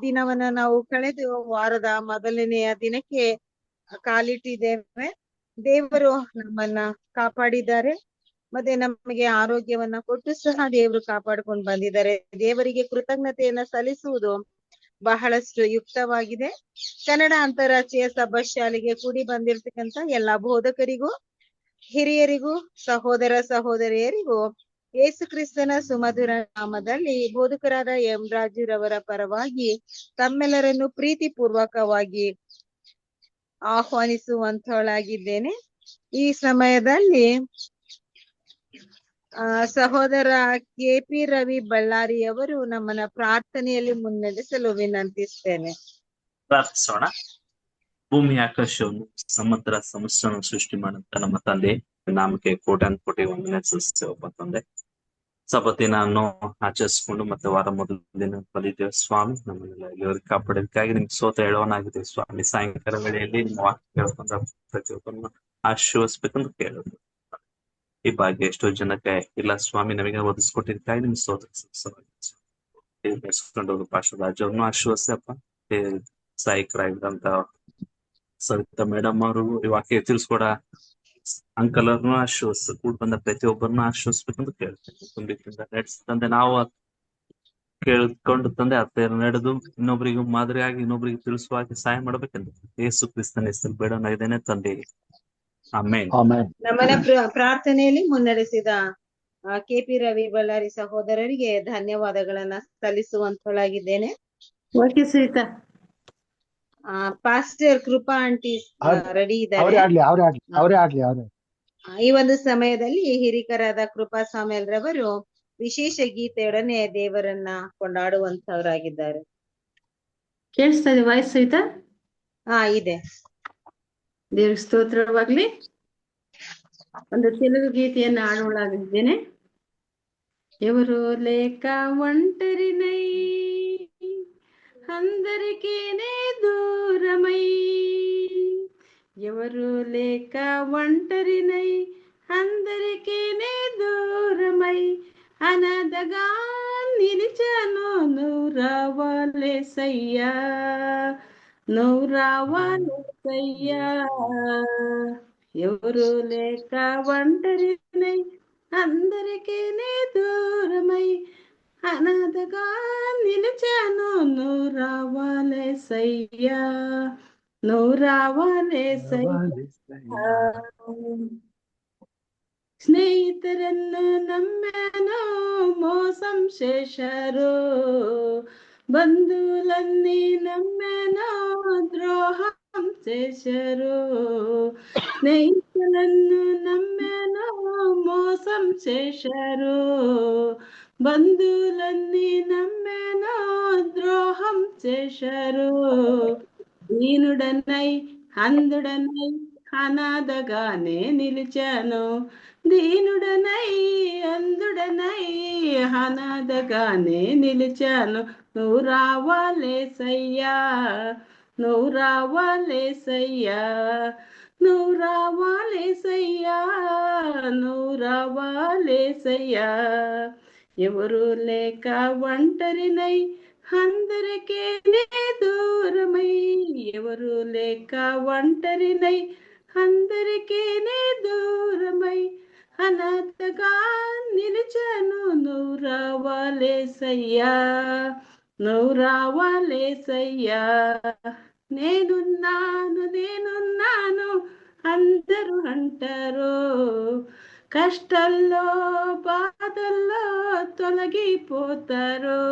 ದಿನವನ್ನ ನಾವು ಕಳೆದು ವಾರದ ಮೊದಲನೆಯ ದಿನಕ್ಕೆ ಕಾಲಿಟ್ಟಿದ್ದೇವೆ. ದೇವರು ನಮ್ಮನ್ನ ಕಾಪಾಡಿದ್ದಾರೆ, ಮತ್ತೆ ನಮಗೆ ಆರೋಗ್ಯವನ್ನ ಕೊಟ್ಟು ಸಹ ದೇವರು ಕಾಪಾಡ್ಕೊಂಡು ಬಂದಿದ್ದಾರೆ. ದೇವರಿಗೆ ಕೃತಜ್ಞತೆಯನ್ನ ಸಲ್ಲಿಸುವುದು ಬಹಳಷ್ಟು ಯುಕ್ತವಾಗಿದೆ. ಕನ್ನಡ ಅಂತಾರಾಷ್ಟ್ರೀಯ ಸಭಾ ಶಾಲೆಗೆ ಕೂಡಿ ಬಂದಿರತಕ್ಕಂತ ಎಲ್ಲಾ ಬೋಧಕರಿಗೂ, ಹಿರಿಯರಿಗೂ, ಸಹೋದರ ಸಹೋದರಿಯರಿಗೂ ಯೇಸು ಕ್ರಿಸ್ತನ ಸುಮಧುರ ನಾಮದಲ್ಲಿ ಬೋಧಕರಾದ ಎಂ ರಾಜುರವರ ಪರವಾಗಿ ತಮ್ಮೆಲ್ಲರನ್ನು ಪ್ರೀತಿ ಪೂರ್ವಕವಾಗಿ ಆಹ್ವಾನಿಸುವಂತವಳಾಗಿದ್ದೇನೆ. ಈ ಸಮಯದಲ್ಲಿ ಸಹೋದರ KP ರವಿ ಬಳ್ಳಾರಿಯವರು ನಮ್ಮನ್ನ ಪ್ರಾರ್ಥನೆಯಲ್ಲಿ ಮುನ್ನಡೆಸಲು ವಿನಂತಿಸ್ತೇನೆ. ಪ್ರಾರ್ಥಿಸೋಣ. ಭೂಮಿ ಆಕಾಶವನ್ನು ಸಮುದ್ರ ಸಮಸ್ಯೆಯನ್ನು ಸೃಷ್ಟಿ ಮಾಡಂತ ನಮ್ಮ ತಂದೆ ನಾಮಕ್ಕೆ ಕೋಟ್ಯಾನ್ ಕೋಟಿ ವಂದನೆ ಸಲ್ಲಿಸ್ತೇವಪ್ಪ ತಂದೆ. ಸಬತ್ತಿನನ್ನು ಆಚರಿಸಿಕೊಂಡು ಮತ್ತೆ ವಾರ ಮೊದಲ ದಿನ ಕಲಿತೇವೆ ಸ್ವಾಮಿ. ನಮ್ಮನ್ನೆಲ್ಲ ಇಲ್ಲಿವರೆಗೆ ಕಾಪಾಡೋದಕ್ಕಾಗಿ ನಿಮ್ಗೆ ಸೋತ ಹೇಳೋನಾಗಿದೆ ಸ್ವಾಮಿ. ಸಾಯಂಕಾಲ ವೇಳೆಯಲ್ಲಿ ನೀವು ವಾಕ್ಯ ಕೇಳ್ಕೊಂಡ ಪ್ರತಿಯೊಬ್ಬರನ್ನು ಆಶೀರ್ವದಿಸ್ಬೇಕಂತ ಕೇಳೋದು. ಈ ಭಾಗ್ಯ ಎಷ್ಟೋ ಜನಕ್ಕೆ ಇಲ್ಲ ಸ್ವಾಮಿ, ನಮಗೆ ಒದಗಿಸ್ಕೊಟ್ಟಿದ್ದಕ್ಕಾಗಿ ನಿಮ್ಗೆ ಸೋತ ಬೆಳೆಸ್ಕೊಂಡು ಪಾರ್ಶ್ವ ರಾಜ್ಯವನ್ನು ಆಶೀರ್ವದಿಸಪ್ಪ. ಸಹಾಯಕರಾಗಿದ್ದಂತ ಸವಿತಾ ಮೇಡಮ್ ಅವರು ಈ ವಾಕ್ಯ ತಿಳಿಸ್ಕೊಡ ಅಂಕಲ್ ಅವ್ರನ್ನು ಆಶ್ವಾಸ ಕೂಡ ಬಂದ ಪ್ರತಿಯೊಬ್ಬರನ್ನು ಆಶ್ವಾಸಬೇಕಂತ ಕೇಳ್ತೇನೆ. ತುಂಬಿದಿಂದ ನಡೆಸ್ತಂದೆ ನಾವು ಕೇಳ್ಕೊಂಡು ತಂದೆ ಅತ್ತ ನಡೆದು ಇನ್ನೊಬ್ರಿಗೂ ಮಾದರಿಯಾಗಿ ಇನ್ನೊಬ್ರಿಗೆ ತಿಳಿಸುವಾಗಿ ಸಹಾಯ ಮಾಡ್ಬೇಕಂತ ಯೇಸು ಕ್ರಿಸ್ತನ ಹೆಸರು ಬೇಡನ ಇದೇನೆ ತಂದೆ, ಆಮೆನ್. ನಮ್ಮನ್ನ ಪ್ರಾರ್ಥನೆಯಲ್ಲಿ ಮುನ್ನಡೆಸಿದ KP ರವಿ ಬಳ್ಳಾರಿ ಸಹೋದರರಿಗೆ ಧನ್ಯವಾದಗಳನ್ನ ಸಲ್ಲಿಸುವಂತಳಾಗಿದ್ದೇನೆ. ಓಕೆ ಸೀತಾ. ಪಾಸ್ಟರ್ ಕೃಪಾ ಆಂಟಿ ರೆಡಿ ಇದ್ದಾರೆ. ಈ ಒಂದು ಸಮಯದಲ್ಲಿ ಹಿರಿಕರಾದ ಕೃಪಾ ಸಾಮೇಲ್ ರವರು ವಿಶೇಷ ಗೀತೆಯೊಡನೆ ದೇವರನ್ನ ಕೊಂಡಾಡುವಂತವರಾಗಿದ್ದಾರೆ. ಕೇಳಿಸ್ತಾ ಇದೆ ವಾಯ್ಸ್ ಸಹಿತ? ಇದೆ. ದೇವ್ರ ಸ್ತೋತ್ರವಾಗ್ಲಿ. ಒಂದು ತೆಲುಗು ಗೀತೆಯನ್ನ ಹಾಡೋಳಾಗಿದ್ದೇನೆ. ఎవరు లేక ఒంటరినై అందరికీనే దూరమై, ఎవరు లేక ఒంటరినై అందరికీనే దూరమై అనాథగా నిలిచాను, నువ్వు రావాలేసయ్యా, నువ్వు రావాలేసయ్యా. ఎవరు లేక ఒంటరినై అందరికీనే దూరమై అనాథగా నిలిచాను, నువ్వు రావాలేసయ్యా, నువ్వు రావాలేసయ్యా. స్నేహితురನ್ನು నమ్మాను, మోసం చేశారు, బంధువులన్నీ నమ్మాను, ద్రోహం చేశారు. స్నేహితులను నమ్మాను, మోసం చేశారు, బంధువులన్నీ నమ్మాను, ద్రోహం చేశారు. దీనుడనై అంధుడనై అనాథగానే నిలిచాను, దీనుడనై అంధుడనై అనాథగానే నిలిచాను. నువ్వు రావాలేసయ్యా, నువ్వు రావాలేసయ్యా, నువ్వు రావాలేసయ్యా, నువ్వు రావాలేసయ్యా. ఎవరు లేక ఒంటరినై అందరికీనే దూరమై, ఎవరు లేక ఒంటరినై అందరికీనే దూరమై అనాథగా నిలిచాను, నువ్వు రావాలేసయ్యా, నువ్వు రావాలేసయ్యా. నేనున్నాను నేనున్నాను అందరూ అంటారు, కష్టాల్లో బాధల్లో తొలగిపోతారు.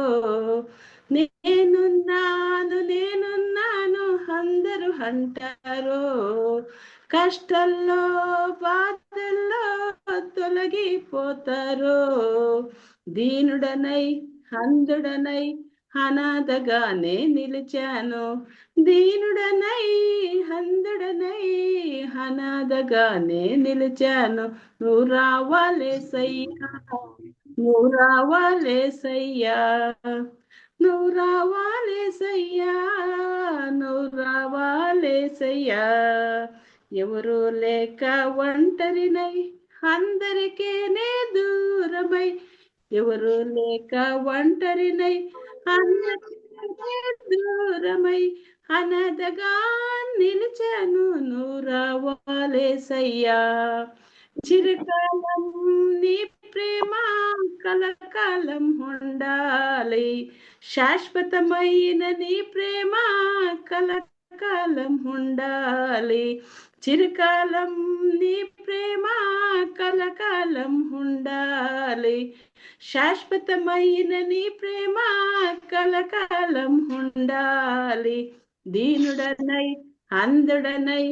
నేనున్నాను నేనున్నాను అందరూ అంటారు, కష్టాల్లో బాధల్లో తొలగిపోతారు. దీనుడనై అంధుడనై అనాథగానే నిలిచాను, దీనుడనై అంధుడనై అనాథగానే నిలిచాను. నువ్వు రావాలేసయ్యా, నువ్వు రావాలేసయ్యా, నువ్వు రావాలేసయ్యా, నువ్వు రావాలేసయ్యా. ఎవరు లేక ఒంటరినై అందరికీనే దూరమై, ఎవరు లేక ఒంటరినై అందరికీ దూరమై అనదగా నిలిచాను నూరావాలేసయ్యా. చిరకాలం నీ ప్రేమ కలకాలం ఉండాలి, శాశ్వతమైన నీ ప్రేమ కలకాలం ఉండాలి. చిరకాలం నీ ప్రేమ కలకాలం ఉండాలి, శాశ్వతమైన నీ ప్రేమ కలకాలం ఉండాలి. దీనుడనై అంధుడనై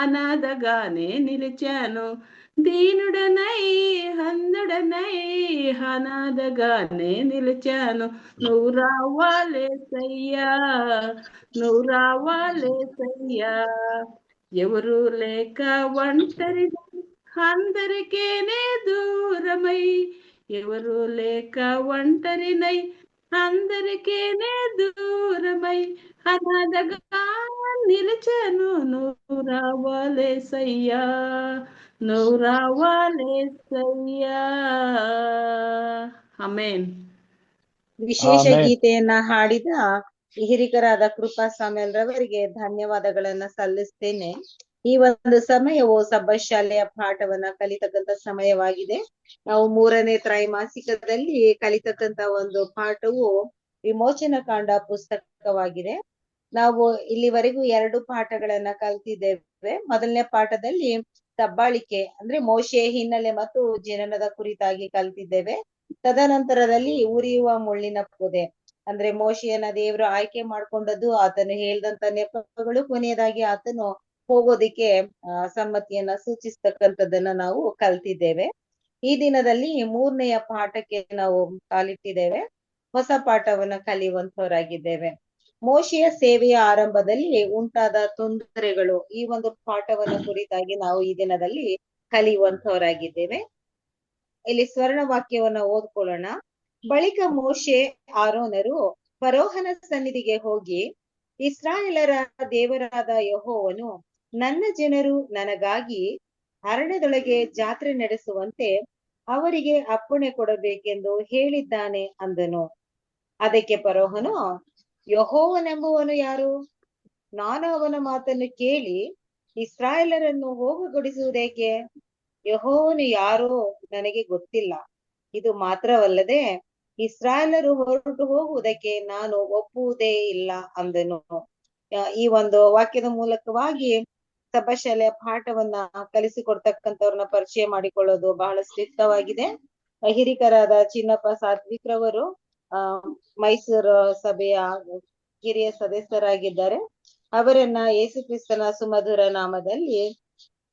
అనాథగానే నిలిచాను, దీనుడనై అంధుడనై అనాథగానే నిలిచాను. నువ్వు రావాలేసయ్యా, నువ్వు రావాలేసయ్యా. ఎవరు లేక ఒంటరి అందరికేనే దూరమై, ఎవరు లేక ఒంటరినై అందరికేనే దూరమై అనాథగా నిలిచాను. నువ్వు రావాలేసయ్యా, నువ్వు రావాలేసయ్యా. ಆಮೆನ್. ವಿಶೇಷ ಆಮೆನ್. ಗೀತೆಯನ್ನ ಹಾಡಿದ ಹಿರಿಕರಾದ ಕೃಪಾ ಸಾಮ್ಯಲ್ ರವರಿಗೆ ಧನ್ಯವಾದಗಳನ್ನ ಸಲ್ಲಿಸ್ತೇನೆ. ಈ ಒಂದು ಸಮಯವು ಸಬ್ಬತ್ ಶಾಲೆಯ ಪಾಠವನ್ನ ಕಲಿತಕ್ಕಂತ ಸಮಯವಾಗಿದೆ. ನಾವು 3ನೇ ತ್ರೈಮಾಸಿಕದಲ್ಲಿ ಕಲಿತಕ್ಕಂತ ಒಂದು ಪಾಠವು ವಿಮೋಚನ ಕಾಂಡ ಪುಸ್ತಕವಾಗಿದೆ. ನಾವು ಇಲ್ಲಿವರೆಗೂ 2 ಪಾಠಗಳನ್ನ ಕಲ್ತಿದ್ದೇವೆ. ಮೊದಲನೇ ಪಾಠದಲ್ಲಿ ದಬ್ಬಾಳಿಕೆ ಅಂದ್ರೆ ಮೋಶೆಯ ಹಿನ್ನೆಲೆ ಮತ್ತು ಜನನದ ಕುರಿತಾಗಿ ಕಲ್ತಿದ್ದೇವೆ. ತದನಂತರದಲ್ಲಿ ಉರಿಯುವ ಮುಳ್ಳಿನ ಪೊದೆ ಅಂದ್ರೆ ಮೋಶೆಯನ್ನ ದೇವರು ಆಯ್ಕೆ ಮಾಡ್ಕೊಂಡದ್ದು, ಆತನು ಹೇಳ್ದಂತ ನೆಪಗಳು, ಕೊನೆಯದಾಗಿ ಆತನು ಹೋಗೋದಿಕ್ಕೆ ಸಮ್ಮತಿಯನ್ನ ಸೂಚಿಸ್ತಕ್ಕಂಥದ್ದನ್ನ ನಾವು ಕಲ್ತಿದ್ದೇವೆ. ಈ ದಿನದಲ್ಲಿ 3ನೆಯ ಪಾಠಕ್ಕೆ ನಾವು ಕಾಲಿಟ್ಟಿದ್ದೇವೆ. ಹೊಸ ಪಾಠವನ್ನ ಕಲಿಯುವಂತವರಾಗಿದ್ದೇವೆ. ಮೋಶೆಯ ಸೇವೆಯ ಆರಂಭದಲ್ಲಿ ಉಂಟಾದ ತೊಂದರೆಗಳು, ಈ ಒಂದು ಪಾಠವನ್ನ ಕುರಿತಾಗಿ ನಾವು ಈ ದಿನದಲ್ಲಿ ಕಲಿಯುವಂತವರಾಗಿದ್ದೇವೆ. ಇಲ್ಲಿ ಸ್ವರ್ಣ ವಾಕ್ಯವನ್ನ ಓದ್ಕೊಳ್ಳೋಣ. ಬಳಿಕ ಮೋಶೆ ಆರೋನರು ಫರೋಹನ ಸನ್ನಿಧಿಗೆ ಹೋಗಿ, ಇಸ್ರಾಯೇಲರ ದೇವರಾದ ಯೆಹೋವನು ನನ್ನ ಜನರು ನನಗಾಗಿ ಅರಣ್ಯದೊಳಗೆ ಜಾತ್ರೆ ನಡೆಸುವಂತೆ ಅವರಿಗೆ ಅಪ್ಪಣೆ ಕೊಡಬೇಕೆಂದು ಹೇಳಿದ್ದಾನೆ ಅಂದನು. ಅದಕ್ಕೆ ಫರೋಹನು, ಯೆಹೋವನೆಂಬುವನು ಯಾರು? ನಾನು ಅವನ ಮಾತನ್ನು ಕೇಳಿ ಇಸ್ರಾಯೇಲರನ್ನು ಹೋಗಗೊಡಿಸುವುದೇಕೆ? ಯೆಹೋವನು ಯಾರೋ ನನಗೆ ಗೊತ್ತಿಲ್ಲ. ಇದು ಮಾತ್ರವಲ್ಲದೆ ಇಸ್ರಾಯೇಲರು ಹೊರಟು ಹೋಗುವುದಕ್ಕೆ ನಾನು ಒಪ್ಪುವುದೇ ಇಲ್ಲ ಅಂದನು. ಈ ಒಂದು ವಾಕ್ಯದ ಮೂಲಕವಾಗಿ ಸಬ್ಬಶಾಲೆಯ ಪಾಠವನ್ನ ಕಲಿಸಿಕೊಡ್ತಕ್ಕಂಥವ್ರನ್ನ ಪರಿಚಯ ಮಾಡಿಕೊಳ್ಳೋದು ಬಹಳಷ್ಟು ಇಷ್ಟವಾಗಿದೆ. ಹಿರಿಕರಾದ ಚಿನ್ನಪ್ಪ ಸಾತ್ವಿಕ್ರವರು ಮೈಸೂರು ಸಭೆಯ ಹಿರಿಯ ಸದಸ್ಯರಾಗಿದ್ದಾರೆ. ಅವರನ್ನ ಯೇಸು ಕ್ರಿಸ್ತನ ಸುಮಧುರ ನಾಮದಲ್ಲಿ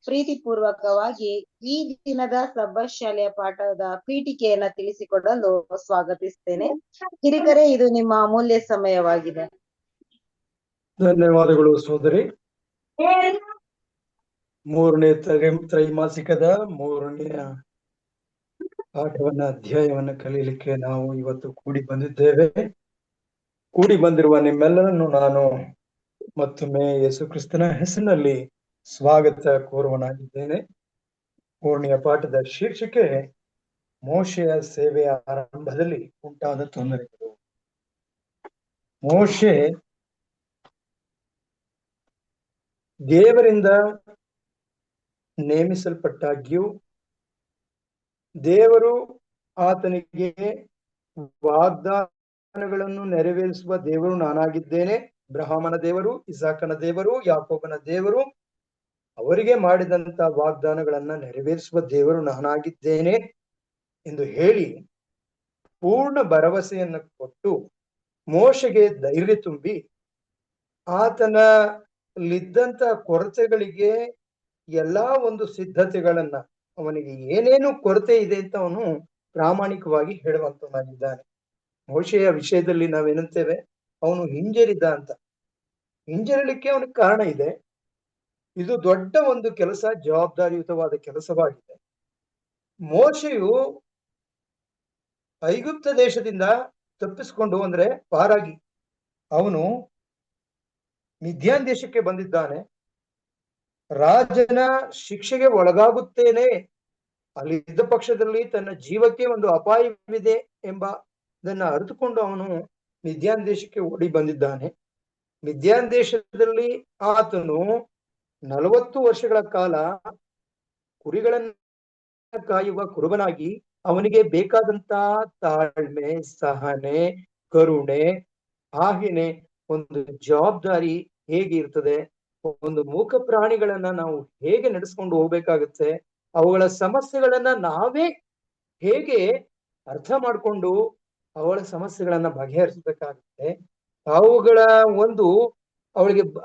ಪ್ರೀತಿಪೂರ್ವಕವಾಗಿ ಈ ದಿನದ ಸಬ್ಬತ್ ಶಾಲೆಯ ಪಾಠದ ಪೀಠಿಕೆಯನ್ನ ತಿಳಿಸಿಕೊಡಲು ಸ್ವಾಗತಿಸ್ತೇನೆ. ಹಿರಿಕರೇ, ಇದು ನಿಮ್ಮ ಅಮೂಲ್ಯ ಸಮಯವಾಗಿದೆ. ಧನ್ಯವಾದಗಳು ಸೋದರಿ. 3ನೇ ತ್ರೈಮಾಸಿಕದ 3ನೇ ಪಾಠವನ್ನ ಅಧ್ಯಾಯವನ್ನ ಕಲೀಲಿಕ್ಕೆ ನಾವು ಇವತ್ತು ಕೂಡಿ ಬಂದಿದ್ದೇವೆ. ಕೂಡಿ ಬಂದಿರುವ ನಿಮ್ಮೆಲ್ಲರನ್ನು ನಾನು ಮತ್ತೊಮ್ಮೆ ಯೇಸು ಕ್ರಿಸ್ತನ ಹೆಸರಿನಲ್ಲಿ ಸ್ವಾಗತ ಕೋರುವನಾಗಿದ್ದೇನೆ. 3ನೇ ಪಾಠದ ಶೀರ್ಷಿಕೆ ಮೋಶೆಯ ಸೇವೆಯ ಆರಂಭದಲ್ಲಿ ಉಂಟಾದ ತೊಂದರೆಗಳು. ಮೋಶೆ ದೇವರಿಂದ ನೇಮಿಸಲ್ಪಟ್ಟಾಗ್ಯೂ ದೇವರು ಆತನಿಗೆ ವಾಗ್ದಾನಗಳನ್ನು ನೆರವೇರಿಸುವ ದೇವರು ನಾನಾಗಿದ್ದೇನೆ, ಅಬ್ರಹಾಮನ ದೇವರು, ಇಸಾಕನ ದೇವರು, ಯಾಕೋಬನ ದೇವರು, ಅವರಿಗೆ ಮಾಡಿದಂತ ವಾಗ್ದಾನಗಳನ್ನ ನೆರವೇರಿಸುವ ದೇವರು ನಾನಾಗಿದ್ದೇನೆ ಎಂದು ಹೇಳಿ ಪೂರ್ಣ ಭರವಸೆಯನ್ನು ಕೊಟ್ಟು ಮೋಶೆಗೆ ಧೈರ್ಯ ತುಂಬಿ ಆತನಲ್ಲಿದ್ದಂತ ಕೊರತೆಗಳಿಗೆ ಎಲ್ಲಾ ಒಂದು ಸಿದ್ಧತೆಗಳನ್ನ, ಅವನಿಗೆ ಏನೇನು ಕೊರತೆ ಇದೆ ಅಂತ ಅವನು ಪ್ರಾಮಾಣಿಕವಾಗಿ ಹೇಳುವಂತವನಾಗಿದ್ದಾನೆ. ಮೋಶೆಯ ವಿಷಯದಲ್ಲಿ ನಾವೇನಂತೇವೆ, ಅವನು ಹಿಂಜರಿದ ಅಂತ. ಹಿಂಜರಿಲಿಕ್ಕೆ ಅವನಿಗೆ ಕಾರಣ ಇದೆ. ಇದು ದೊಡ್ಡ ಒಂದು ಕೆಲಸ, ಜವಾಬ್ದಾರಿಯುತವಾದ ಕೆಲಸವಾಗಿದೆ. ಮೋಶೆಯು ಐಗುಪ್ತ ದೇಶದಿಂದ ತಪ್ಪಿಸಿಕೊಂಡು ಅಂದ್ರೆ ಪಾರಾಗಿ ಅವನು ಮಿದ್ಯಾನ್ ದೇಶಕ್ಕೆ ಬಂದಿದ್ದಾನೆ. ರಾಜನ ಶಿಕ್ಷೆಗೆ ಒಳಗಾಗುತ್ತೇನೆ, ಅಲ್ಲಿ ಇದ್ದ ಪಕ್ಷದಲ್ಲಿ ತನ್ನ ಜೀವಕ್ಕೆ ಒಂದು ಅಪಾಯವಿದೆ ಎಂಬುದನ್ನ ಅರಿತುಕೊಂಡು ಅವನು ಮಿದ್ಯಾನ್ ದೇಶಕ್ಕೆ ಓಡಿ ಬಂದಿದ್ದಾನೆ. ಮಿದ್ಯಾನ್ ದೇಶದಲ್ಲಿ ಆತನು 40 ವರ್ಷಗಳ ಕಾಲ ಕುರಿಗಳನ್ನ ಕಾಯುವ ಕುರುಬನಾಗಿ ಅವನಿಗೆ ಬೇಕಾದಂತ ತಾಳ್ಮೆ, ಸಹನೆ, ಕರುಣೆ, ಆಹಿನೆ, ಒಂದು ಜವಾಬ್ದಾರಿ ಹೇಗೆ ಇರ್ತದೆ, ಒಂದು ಮೂಕ ಪ್ರಾಣಿಗಳನ್ನ ನಾವು ಹೇಗೆ ನಡೆಸ್ಕೊಂಡು ಹೋಗ್ಬೇಕಾಗುತ್ತೆ, ಅವುಗಳ ಸಮಸ್ಯೆಗಳನ್ನ ನಾವೇ ಹೇಗೆ ಅರ್ಥ ಮಾಡ್ಕೊಂಡು ಅವಳ ಸಮಸ್ಯೆಗಳನ್ನ ಬಗೆಹರಿಸಬೇಕಾಗುತ್ತೆ, ಅವುಗಳ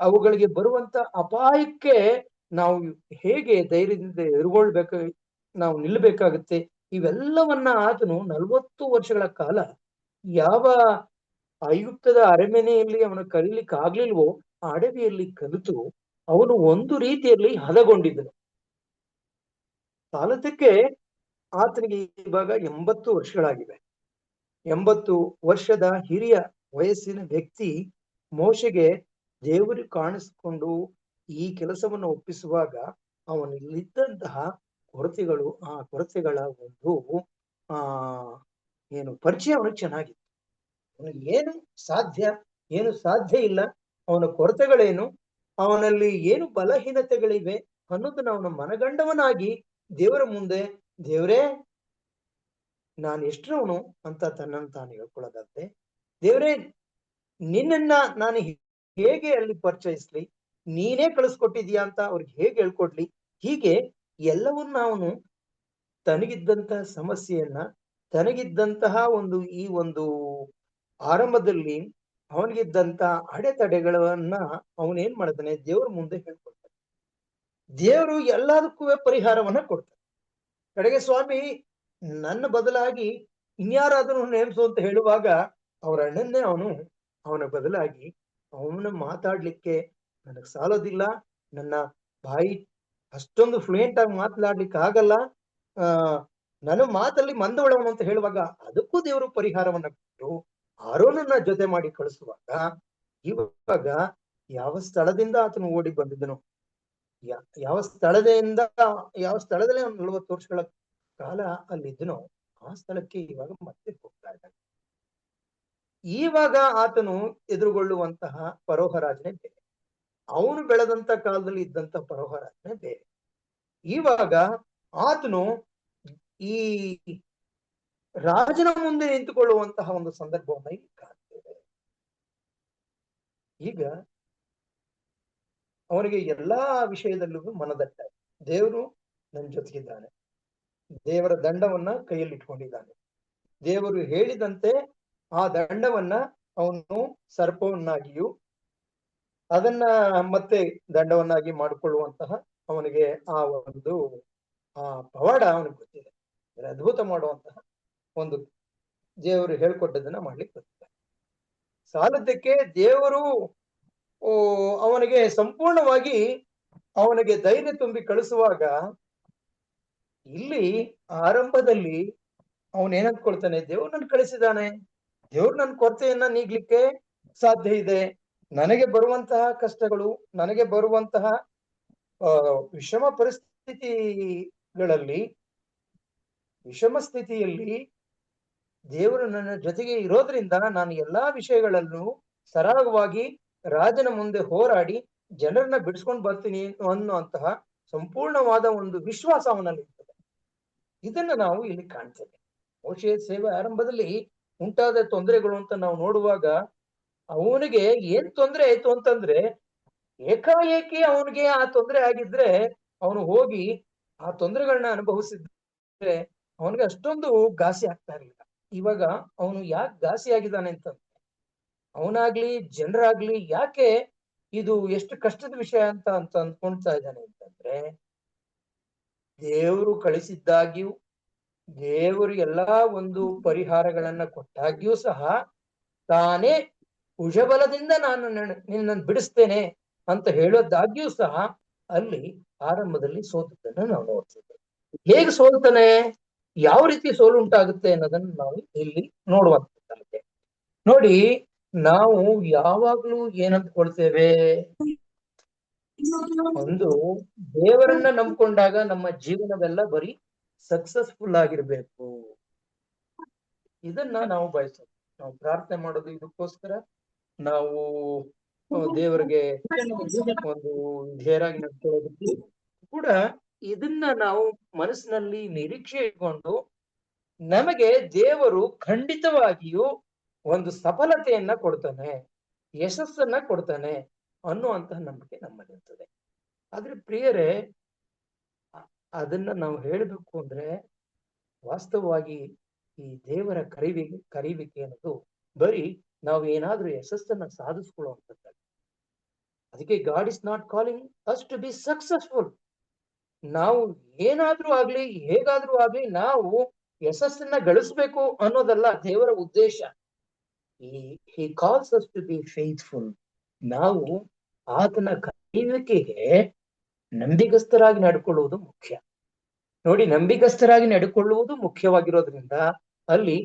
ಅವುಗಳಿಗೆ ಬರುವಂತ ಅಪಾಯಕ್ಕೆ ನಾವು ಹೇಗೆ ಧೈರ್ಯದಿಂದ ಎದುರುಗೊಳ್ಬೇಕು, ನಾವು ನಿಲ್ಲಬೇಕಾಗುತ್ತೆ. ಇವೆಲ್ಲವನ್ನ ಆತನು 40 ವರ್ಷಗಳ ಕಾಲ ಯಾವ ಐಗುಪ್ತದ ಅರಮನೆಯಲ್ಲಿ ಅವನು ಕಲೀಲಿಕ್ಕೆ ಆಗ್ಲಿಲ್ವೋ ಆ ಅಡವಿಯಲ್ಲಿ ಕಲಿತು ಅವನು ಒಂದು ರೀತಿಯಲ್ಲಿ ಹದಗೊಂಡಿದ್ದನು. ಕಾಲದಕ್ಕೆ ಆತನಿಗೆ ಇವಾಗ 80 ವರ್ಷಗಳಾಗಿವೆ. 80 ವರ್ಷದ ಹಿರಿಯ ವಯಸ್ಸಿನ ವ್ಯಕ್ತಿ ಮೋಶೆಗೆ ದೇವರು ಕಾಣಿಸ್ಕೊಂಡು ಈ ಕೆಲಸವನ್ನು ಒಪ್ಪಿಸುವಾಗ ಅವನಲ್ಲಿದ್ದಂತಹ ಕೊರತೆಗಳು, ಆ ಕೊರತೆಗಳ ಒಂದು ಪರಿಚಯ ಅವನಿಗೆ ಚೆನ್ನಾಗಿತ್ತು. ಅವನಿಗೆ ಏನು ಸಾಧ್ಯ ಇಲ್ಲ, ಅವನ ಕೊರತೆಗಳೇನು, ಅವನಲ್ಲಿ ಏನು ಬಲಹೀನತೆಗಳಿವೆ ಅನ್ನೋದನ್ನ ಅವನ ಮನಗಂಡವನಾಗಿ ದೇವರ ಮುಂದೆ, ದೇವರೇ ನಾನು ಎಷ್ಟರವನು ಅಂತ ತನ್ನನ್ನು ತಾನು ಹೇಳ್ಕೊಳ್ಳೋದಂತೆ, ದೇವರೇ ನಿನ್ನನ್ನ ನಾನು ಹೇಗೆ ಅಲ್ಲಿ ಪರಿಚಯಿಸ್ಲಿ, ನೀನೇ ಕಳಿಸ್ಕೊಟ್ಟಿದ್ಯಾ ಅಂತ ಅವ್ರಿಗೆ ಹೇಗೆ ಹೇಳ್ಕೊಡ್ಲಿ, ಹೀಗೆ ಎಲ್ಲವನ್ನ ಅವನು ತನಗಿದ್ದಂತಹ ಸಮಸ್ಯೆಯನ್ನ, ತನಗಿದ್ದಂತಹ ಈ ಒಂದು ಆರಂಭದಲ್ಲಿ ಅವನಿಗಿದ್ದಂತ ಅಡೆತಡೆಗಳನ್ನ ಅವನೇನ್ ಮಾಡ್ತಾನೆ, ದೇವ್ರ ಮುಂದೆ ಹೇಳ್ಕೊಡ್ತಾನೆ. ದೇವರು ಎಲ್ಲದಕ್ಕೂ ಪರಿಹಾರವನ್ನ ಕೊಡ್ತಾನೆ. ಕಡೆಗೆ ಸ್ವಾಮಿ ನನ್ನ ಬದಲಾಗಿ ಇನ್ಯಾರಾದ್ರೂ ನೇಮಿಸು ಅಂತ ಹೇಳುವಾಗ ಅವ್ರ ಅಣ್ಣನ್ನೇ ಅವನ ಬದಲಾಗಿ ಅವನ ಮಾತಾಡ್ಲಿಕ್ಕೆ ನನಗೆ ಸಾಲೋದಿಲ್ಲ, ನನ್ನ ಬಾಯಿ ಅಷ್ಟೊಂದು ಫ್ಲೂಯೆಂಟ್ ಆಗಿ ಮಾತನಾಡ್ಲಿಕ್ಕೆ ಆಗಲ್ಲ, ನನ್ನ ಮಾತಲ್ಲಿ ಮಂದವಳವನು ಅಂತ ಹೇಳುವಾಗ ಅದಕ್ಕೂ ದೇವರು ಪರಿಹಾರವನ್ನ ಕೊಟ್ಟು ಆರೋನನ್ನ ಜೊತೆ ಮಾಡಿ ಕಳಿಸುವಾಗ ಇವಾಗ ಯಾವ ಸ್ಥಳದಿಂದ ಆತನು ಓಡಿ ಬಂದಿದ್ದನು, ಯಾವ ಸ್ಥಳದಲ್ಲಿ 40 ವರ್ಷಗಳ ಕಾಲ ಅಲ್ಲಿದ್ದನೋ ಆ ಸ್ಥಳಕ್ಕೆ ಇವಾಗ ಮತ್ತೆ ಹೋಗ್ತಾ ಇದ್ದಾನೆ. ಇವಾಗ ಆತನು ಎದುರುಗೊಳ್ಳುವಂತಹ ಫರೋಹರಾಜನೇ ಬೇರೆ, ಅವನು ಬೆಳೆದಂತ ಕಾಲದಲ್ಲಿ ಇದ್ದಂತ ಫರೋಹರಾಜನೇ ಬೇರೆ. ಇವಾಗ ಆತನು ಈ ರಾಜನ ಮುಂದೆ ನಿಂತುಕೊಳ್ಳುವಂತಹ ಒಂದು ಸಂದರ್ಭವನ್ನ ಇಲ್ಲಿ ಕಾಣ್ತೇವೆ. ಈಗ ಅವನಿಗೆ ಎಲ್ಲಾ ವಿಷಯದಲ್ಲೂ ಮನದಟ್ಟ, ದೇವರು ನನ್ನ ಜೊತೆಗಿದ್ದಾನೆ, ದೇವರ ದಂಡವನ್ನ ಕೈಯಲ್ಲಿ ಇಟ್ಕೊಂಡಿದ್ದಾನೆ, ದೇವರು ಹೇಳಿದಂತೆ ಆ ದಂಡವನ್ನ ಅವನು ಸರ್ಪವನ್ನಾಗಿಯೂ ಅದನ್ನ ಮತ್ತೆ ದಂಡವನ್ನಾಗಿ ಮಾಡಿಕೊಳ್ಳುವಂತಹ ಅವನಿಗೆ ಆ ಒಂದು ಪವಾಡ ಅವನಿಗೆ ಗೊತ್ತಿದೆ. ಅದ್ಭುತ ಮಾಡುವಂತಹ ಒಂದು ದೇವರು ಹೇಳ್ಕೊಟ್ಟದನ್ನ ಮಾಡ್ಲಿಕ್ಕೆ ಗೊತ್ತಿದೆ. ಸಾಲದಕ್ಕೆ ದೇವರು ಅವನಿಗೆ ಸಂಪೂರ್ಣವಾಗಿ ಅವನಿಗೆ ಧೈರ್ಯ ತುಂಬಿ ಕಳಿಸುವಾಗ ಇಲ್ಲಿ ಆರಂಭದಲ್ಲಿ ಅವನೇನ್ ಅಂದ್ಕೊಳ್ತಾನೆ, ದೇವ್ರು ನನ್ ಕಳಿಸಿದಾನೆ, ದೇವ್ರು ನನ್ನ ಕೊರತೆಯನ್ನ ನೀಗ್ಲಿಕ್ಕೆ ಸಾಧ್ಯ ಇದೆ, ನನಗೆ ಬರುವಂತಹ ಕಷ್ಟಗಳು, ನನಗೆ ಬರುವಂತಹ ವಿಷಮ ಸ್ಥಿತಿಯಲ್ಲಿ ದೇವರು ನನ್ನ ಜೊತೆಗೆ ಇರೋದ್ರಿಂದ ನಾನು ಎಲ್ಲಾ ವಿಷಯಗಳಲ್ಲೂ ಸರಾಗವಾಗಿ ರಾಜನ ಮುಂದೆ ಹೋರಾಡಿ ಜನರನ್ನ ಬಿಡಿಸ್ಕೊಂಡು ಬರ್ತೀನಿ ಅನ್ನುವಂತಹ ಸಂಪೂರ್ಣವಾದ ಒಂದು ವಿಶ್ವಾಸ ಅವನಲ್ಲಿ ಇರ್ತದೆ. ಇದನ್ನ ನಾವು ಇಲ್ಲಿ ಕಾಣ್ತೇವೆ. ಮೋಶೆಯ ಸೇವೆ ಆರಂಭದಲ್ಲಿ ಉಂಟಾದ ತೊಂದರೆಗಳು ಅಂತ ನಾವು ನೋಡುವಾಗ ಅವನಿಗೆ ಏನ್ ತೊಂದರೆ ಆಯ್ತು ಅಂತಂದ್ರೆ, ಏಕಾಏಕಿ ಅವನಿಗೆ ಆ ತೊಂದರೆ ಆಗಿದ್ರೆ ಅವನು ಹೋಗಿ ಆ ತೊಂದರೆಗಳನ್ನ ಅನುಭವಿಸಿದ್ರೆ ಅವನಿಗೆ ಅಷ್ಟೊಂದು ಘಾಸಿ ಆಗ್ತಾ ಇರ್ಲಿಲ್ಲ. ಇವಾಗ ಅವನು ಯಾಕೆ ಘಾಸಿ ಆಗಿದ್ದಾನೆ ಅಂತಂದ್ರೆ, ಅವನಾಗ್ಲಿ ಜನರಾಗ್ಲಿ ಯಾಕೆ ಇದು ಎಷ್ಟು ಕಷ್ಟದ ವಿಷಯ ಅಂತ ಅಂದ್ಕೊಳ್ತಾ ಇದ್ದಾನೆ ಅಂತಂದ್ರೆ, ದೇವರು ಕಳಿಸಿದ್ದಾಗ್ಯೂ ದೇವರು ಎಲ್ಲಾ ಒಂದು ಪರಿಹಾರಗಳನ್ನ ಕೊಟ್ಟಾಗ್ಯೂ ಸಹ ತಾನೇ ಭುಜಬಲದಿಂದ ನಾನು ನಿನ್ನನ್ನು ಬಿಡಿಸ್ತೇನೆ ಅಂತ ಹೇಳೋದಾಗ್ಯೂ ಸಹ ಅಲ್ಲಿ ಆರಂಭದಲ್ಲಿ ಸೋತದನ್ನ ನಾವು ನೋಡ್ತಿದ್ದೇವೆ. ಹೇಗೆ ಸೋಲ್ತಾನೆ, ಯಾವ ರೀತಿ ಸೋಲು ಉಂಟಾಗುತ್ತೆ ಅನ್ನೋದನ್ನ ನಾವು ಇಲ್ಲಿ ನೋಡುವಂತದ್ದಾಗಿದೆ. ನೋಡಿ, ನಾವು ಯಾವಾಗ್ಲೂ ಏನಂದ್ಕೊಳ್ತೇವೆ, ಒಂದು ದೇವರನ್ನ ನಂಬ್ಕೊಂಡಾಗ ನಮ್ಮ ಜೀವನವೆಲ್ಲ ಬರೀ ಸಕ್ಸಸ್ಫುಲ್ ಆಗಿರ್ಬೇಕು, ಇದನ್ನ ನಾವು ಬಯಸೋದು. ನಾವು ಪ್ರಾರ್ಥನೆ ಮಾಡೋದು ಇದಕ್ಕೋಸ್ಕರ. ನಾವು ದೇವರಿಗೆ ಒಂದು ಧೇಯರಾಗಿ ನಡ್ಕೊಳ್ಳೋದಕ್ಕೆ ಕೂಡ ಇದನ್ನ ನಾವು ಮನಸ್ಸಿನಲ್ಲಿ ನಿರೀಕ್ಷೆ ಇಟ್ಕೊಂಡು ನಮಗೆ ದೇವರು ಖಂಡಿತವಾಗಿಯೂ ಒಂದು ಸಫಲತೆಯನ್ನ ಕೊಡ್ತಾನೆ, ಯಶಸ್ಸನ್ನ ಕೊಡ್ತಾನೆ ಅನ್ನುವಂತಹ ನಂಬಿಕೆ ನಮ್ಮಲ್ಲಿರ್ತದೆ. ಆದ್ರೆ ಪ್ರಿಯರೇ, ಅದನ್ನ ನಾವು ಹೇಳಬೇಕು ಅಂದ್ರೆ ವಾಸ್ತವವಾಗಿ ಈ ದೇವರ ಕರೀವಿಕೆ ಅನ್ನೋದು ಬರೀ ನಾವು ಏನಾದ್ರೂ ಯಶಸ್ಸನ್ನ ಸಾಧಿಸ್ಕೊಳ್ಳುವಂಥದ್ದು. ಅದಕ್ಕೆ God is not calling us to be successful. ನಾವು ಏನಾದ್ರೂ ಆಗ್ಲಿ ಹೇಗಾದ್ರೂ ಆಗ್ಲಿ ನಾವು ಯಶಸ್ಸನ್ನ ಗಳಿಸ್ಬೇಕು ಅನ್ನೋದಲ್ಲ ದೇವರ ಉದ್ದೇಶ. he calls us to be faithful. ನಾವು ಆತನ ಕರೆಯುವಿಕೆಗೆ ನಂಬಿಗಸ್ತರಾಗಿ ನಡ್ಕೊಳ್ಳುವುದು ಮುಖ್ಯ. ನೋಡಿ, ನಂಬಿಗಸ್ತರಾಗಿ ನಡ್ಕೊಳ್ಳುವುದು ಮುಖ್ಯವಾಗಿರೋದ್ರಿಂದ ಅಲ್ಲಿ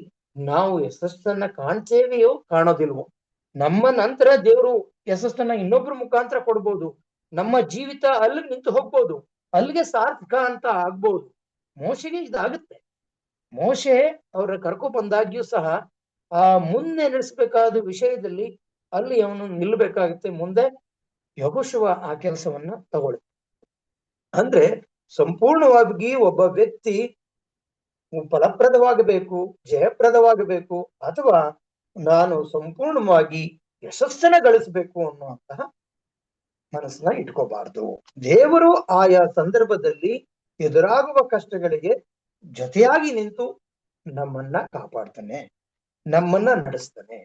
ನಾವು ಯಶಸ್ಸನ್ನ ಕಾಣ್ತೇವೆಯೋ ಕಾಣೋದಿಲ್ವೋ, ನಮ್ಮ ನಂತರ ದೇವರು ಯಶಸ್ಸನ್ನ ಇನ್ನೊಬ್ರ ಮುಖಾಂತರ ಕೊಡ್ಬೋದು, ನಮ್ಮ ಜೀವಿತ ಅಲ್ಲಿಗೆ ನಿಂತು ಹೋಗ್ಬೋದು, ಅಲ್ಲಿಗೆ ಸಾರ್ಥಕ ಅಂತ ಆಗ್ಬೋದು. ಮೋಶೆಗೆ ಇದಾಗುತ್ತೆ. ಮೋಶೆ ಅವರ ಕರ್ಕೊ ಬಂದಾಗ್ಯೂ ಸಹ ಆ ಮುಂದೆ ನಡೆಸಬೇಕಾದ ವಿಷಯದಲ್ಲಿ ಅಲ್ಲಿ ಅವನು ನಿಲ್ಬೇಕಾಗುತ್ತೆ. ಮುಂದೆ ಯೆಹೋಶುವ ಆ ಕೆಲಸವನ್ನ ತಗೊಳ್ಳಿ. ಅಂದ್ರೆ ಸಂಪೂರ್ಣವಾಗಿ ಒಬ್ಬ ವ್ಯಕ್ತಿ ಫಲಪ್ರದವಾಗಬೇಕು, ಜಯಪ್ರದವಾಗಬೇಕು, ಅಥವಾ ನಾನು ಸಂಪೂರ್ಣವಾಗಿ ಯಶಸ್ಸನ್ನ ಗಳಿಸಬೇಕು ಅನ್ನುವಂತಹ ಮನಸ್ಸನ್ನ ಇಟ್ಕೋಬಾರ್ದು. ದೇವರು ಆಯಾ ಸಂದರ್ಭದಲ್ಲಿ ಎದುರಾಗುವ ಕಷ್ಟಗಳಿಗೆ ಜೊತೆಯಾಗಿ ನಿಂತು ನಮ್ಮನ್ನ ಕಾಪಾಡ್ತಾನೆ, ನಮ್ಮನ್ನ ನಡೆಸ್ತಾನೆ.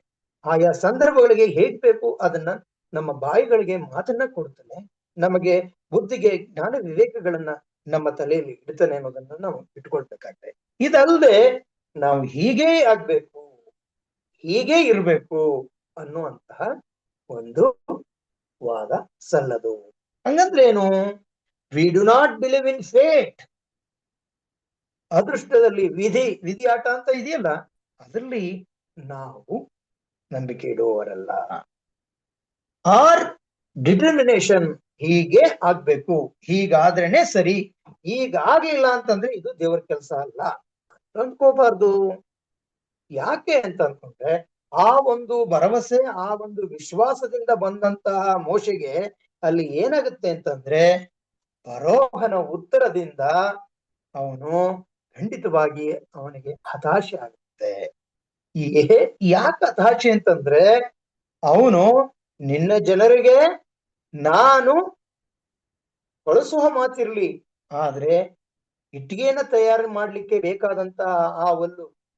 ಆಯಾ ಸಂದರ್ಭಗಳಿಗೆ ಹೇಗ್ ಬೇಕು ಅದನ್ನ ನಮ್ಮ ಬಾಯಿಗಳಿಗೆ ಮಾತನ್ನ ಕೊಡ್ತಾನೆ, ನಮಗೆ ಬುದ್ಧಿಗೆ ಜ್ಞಾನ ವಿವೇಕಗಳನ್ನ ನಮ್ಮ ತಲೆಯಲ್ಲಿ ಇಡ್ತಾನೆ ಅನ್ನೋದನ್ನ ನಾವು ಇಟ್ಕೊಳ್ಬೇಕಾಗ್ತದೆ. ಇದಲ್ಲದೆ ನಾವು ಹೀಗೇ ಆಗ್ಬೇಕು, ಹೀಗೇ ಇರ್ಬೇಕು ಅನ್ನುವಂತಹ ಒಂದು ವಾದ ಸಲ್ಲದು. ಹಂಗಂದ್ರೆ ಏನು? We do not believe in fate. ಅದೃಷ್ಟದಲ್ಲಿ ವಿಧಿ ಆಟ ಅಂತ ಇದೆಯಲ್ಲ, ಅದರಲ್ಲಿ ನಾವು ನಂಬಿಕೆ ಇಡುವವರಲ್ಲ. ಆರ್ ಡಿಟರ್ಮಿನೇಷನ್, ಹೀಗೆ ಆಗ್ಬೇಕು, ಹೀಗಾದ್ರೇನೆ ಸರಿ, ಹೀಗಾಗಿಲ್ಲ ಅಂತಂದ್ರೆ ಇದು ದೇವರ ಕೆಲಸ ಅಲ್ಲ ಅಂದ್ಕೋಬಾರ್ದು. ಯಾಕೆ ಅಂತ ಅನ್ಕೊಂಡ್ರೆ, ಆ ಒಂದು ಭರವಸೆ, ಆ ಒಂದು ವಿಶ್ವಾಸದಿಂದ ಬಂದಂತಹ ಮೋಶೆಗೆ ಅಲ್ಲಿ ಏನಾಗುತ್ತೆ ಅಂತಂದ್ರೆ, ಫರೋಹನ ಉತ್ತರದಿಂದ ಅವನು ಖಂಡಿತವಾಗಿ ಅವನಿಗೆ ಹತಾಶೆ ಆಗುತ್ತೆ. ಯಾಕೆ ಹತಾಶೆ ಅಂತಂದ್ರೆ, ಅವನು ನಿನ್ನ ಜನರಿಗೆ ನಾನು ಕಳಿಸುವ ಮಾತಿರ್ಲಿ, ಆದ್ರೆ ಇಟ್ಟಿಗೆನ ತಯಾರು ಮಾಡ್ಲಿಕ್ಕೆ ಬೇಕಾದಂತ ಆ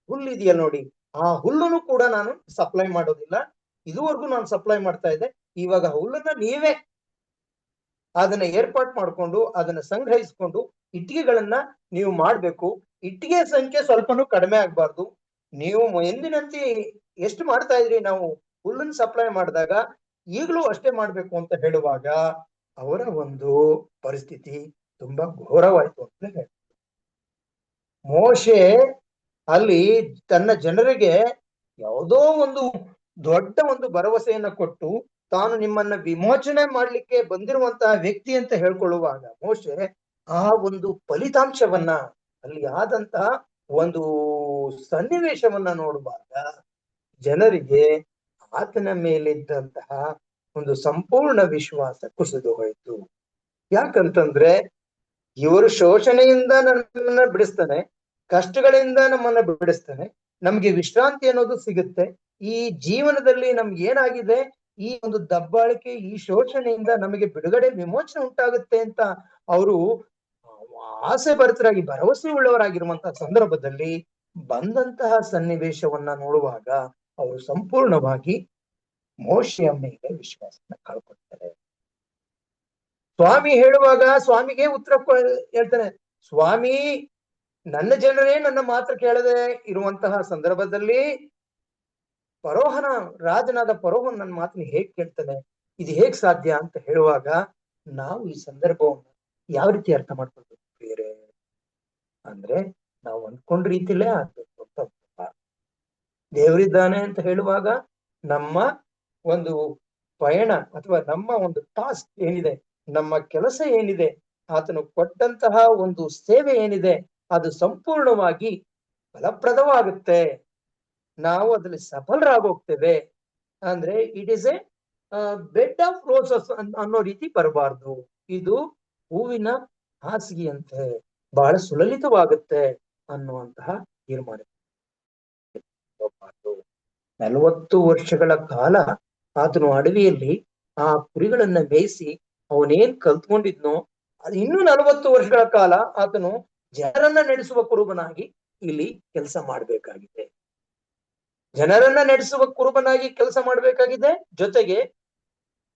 ಹುಲ್ಲಿದೆಯಲ್ಲ ನೋಡಿ, ಆ ಹುಲ್ಲನ್ನು ಕೂಡ ನಾನು ಸಪ್ಲೈ ಮಾಡೋದಿಲ್ಲ. ಇದುವರೆಗೂ ನಾನು ಸಪ್ಲೈ ಮಾಡ್ತಾ ಇದ್ದೆ, ಇವಾಗ ಹುಲ್ಲನ್ನ ನೀವೇ ಅದನ್ನ ಏರ್ಪಾಟ್ ಮಾಡ್ಕೊಂಡು ಅದನ್ನ ಸಂಗ್ರಹಿಸ್ಕೊಂಡು ಇಟ್ಟಿಗೆಗಳನ್ನ ನೀವು ಮಾಡ್ಬೇಕು. ಇಟ್ಟಿಗೆ ಸಂಖ್ಯೆ ಸ್ವಲ್ಪನೂ ಕಡಿಮೆ ಆಗ್ಬಾರ್ದು. ನೀವು ಎಂದಿನಂತೆ ಎಷ್ಟು ಮಾಡ್ತಾ ಇದ್ರಿ ನಾವು ಹುಲ್ಲನ್ನು ಸಪ್ಲೈ ಮಾಡಿದಾಗ, ಈಗಲೂ ಅಷ್ಟೇ ಮಾಡ್ಬೇಕು ಅಂತ ಹೇಳುವಾಗ ಅವರ ಒಂದು ಪರಿಸ್ಥಿತಿ ತುಂಬಾ ಘೋರವಾಯ್ತು ಅಂತ ಹೇಳ್ತಾರೆ. ಮೋಶೆ ಅಲ್ಲಿ ತನ್ನ ಜನರಿಗೆ ಯಾವುದೋ ಒಂದು ದೊಡ್ಡ ಒಂದು ಭರವಸೆಯನ್ನ ಕೊಟ್ಟು ತಾನು ನಿಮ್ಮನ್ನ ವಿಮೋಚನೆ ಮಾಡ್ಲಿಕ್ಕೆ ಬಂದಿರುವಂತಹ ವ್ಯಕ್ತಿ ಅಂತ ಹೇಳ್ಕೊಳ್ಳುವಾಗ, ಮೋಶೆ ಆ ಒಂದು ಫಲಿತಾಂಶವನ್ನ, ಅಲ್ಲಿ ಆದಂತಹ ಒಂದು ಸನ್ನಿವೇಶವನ್ನ ನೋಡುವಾಗ ಜನರಿಗೆ ಆತನ ಮೇಲಿದ್ದಂತಹ ಒಂದು ಸಂಪೂರ್ಣ ವಿಶ್ವಾಸ ಕುಸಿದು ಹೋಯಿತು. ಯಾಕಂತಂದ್ರೆ, ಇವರು ಶೋಷಣೆಯಿಂದ ನಮ್ಮನ್ನ ಬಿಡಿಸ್ತಾನೆ, ಕಷ್ಟಗಳಿಂದ ನಮ್ಮನ್ನ ಬಿಡಿಸ್ತಾನೆ, ನಮ್ಗೆ ವಿಶ್ರಾಂತಿ ಅನ್ನೋದು ಸಿಗುತ್ತೆ. ಈ ಜೀವನದಲ್ಲಿ ನಮ್ಗೆ ಏನಾಗಿದೆ, ಈ ಒಂದು ದಬ್ಬಾಳಿಕೆ, ಈ ಶೋಷಣೆಯಿಂದ ನಮಗೆ ಬಿಡುಗಡೆ, ವಿಮೋಚನೆ ಉಂಟಾಗುತ್ತೆ ಅಂತ ಅವರು ಆಸೆ ಭರಿತರಾಗಿ ಭರವಸೆ ಉಳ್ಳವರಾಗಿರುವಂತಹ ಸಂದರ್ಭದಲ್ಲಿ ಬಂದಂತಹ ಸನ್ನಿವೇಶವನ್ನ ನೋಡುವಾಗ ಅವರು ಸಂಪೂರ್ಣವಾಗಿ ಮೋಶೆಯ ಮೇಲೆ ವಿಶ್ವಾಸನ ಕಳ್ಕೊಳ್ತಾರೆ. ಸ್ವಾಮಿ ಹೇಳುವಾಗ ಸ್ವಾಮಿಗೆ ಉತ್ತರ ಹೇಳ್ತಾನೆ, ಸ್ವಾಮಿ ನನ್ನ ಜನರೇ ನನ್ನ ಮಾತ್ರ ಕೇಳದೆ ಇರುವಂತಹ ಸಂದರ್ಭದಲ್ಲಿ ಫರೋಹನ ರಾಜನಾದ ಫರೋಹನ್ ನನ್ನ ಮಾತನ್ನ ಹೇಗ್ ಕೇಳ್ತಾನೆ, ಇದು ಹೇಗ್ ಸಾಧ್ಯ ಅಂತ ಹೇಳುವಾಗ ನಾವು ಈ ಸಂದರ್ಭವನ್ನು ಯಾವ ರೀತಿ ಅರ್ಥ ಮಾಡ್ಕೊಳ್ಬೇಕು ಬೇರೆ ಅಂದ್ರೆ, ನಾವು ಅಂದ್ಕೊಂಡ ರೀತಿಲೇ ಆಗ್ಬೇಕು ಅಂತ. ದೇವರಿದ್ದಾನೆ ಅಂತ ಹೇಳುವಾಗ ನಮ್ಮ ಒಂದು ಪಯಣ ಅಥವಾ ನಮ್ಮ ಒಂದು ಟಾಸ್ಕ್ ಏನಿದೆ, ನಮ್ಮ ಕೆಲಸ ಏನಿದೆ, ಆತನು ಕೊಟ್ಟಂತಹ ಒಂದು ಸೇವೆ ಏನಿದೆ, ಅದು ಸಂಪೂರ್ಣವಾಗಿ ಫಲಪ್ರದವಾಗುತ್ತೆ. ನಾವು ಅದ್ರಲ್ಲಿ ಸಫಲರಾಗೋಗ್ತೇವೆ. ಅಂದ್ರೆ it is A bed of roses ಅನ್ನೋ ರೀತಿ ಬರಬಾರ್ದು. ಇದು ಹೂವಿನ ಹಾಸಿಗೆಯಂತೆ ಬಹಳ ಸುಲಲಿತವಾಗುತ್ತೆ ಅನ್ನುವಂತಹ ತೀರ್ಮಾನ. 40 ವರ್ಷಗಳ ಕಾಲ ಆತನು ಅಡವಿಯಲ್ಲಿ ಆ ಕುರಿಗಳನ್ನ ಮೇಯಿಸಿ ಅವನೇನ್ ಕಲ್ತ್ಕೊಂಡಿದ್ನೋ ಅದು ಇನ್ನೂ 40 ವರ್ಷಗಳ ಕಾಲ ಆತನು ಜನರನ್ನ ನಡೆಸುವ ಕುರುಬನಾಗಿ ಇಲ್ಲಿ ಕೆಲಸ ಮಾಡ್ಬೇಕಾಗಿದೆ. ಜನರನ್ನ ನಡೆಸುವ ಕುರುಬನಾಗಿ ಕೆಲಸ ಮಾಡ್ಬೇಕಾಗಿದೆ. ಜೊತೆಗೆ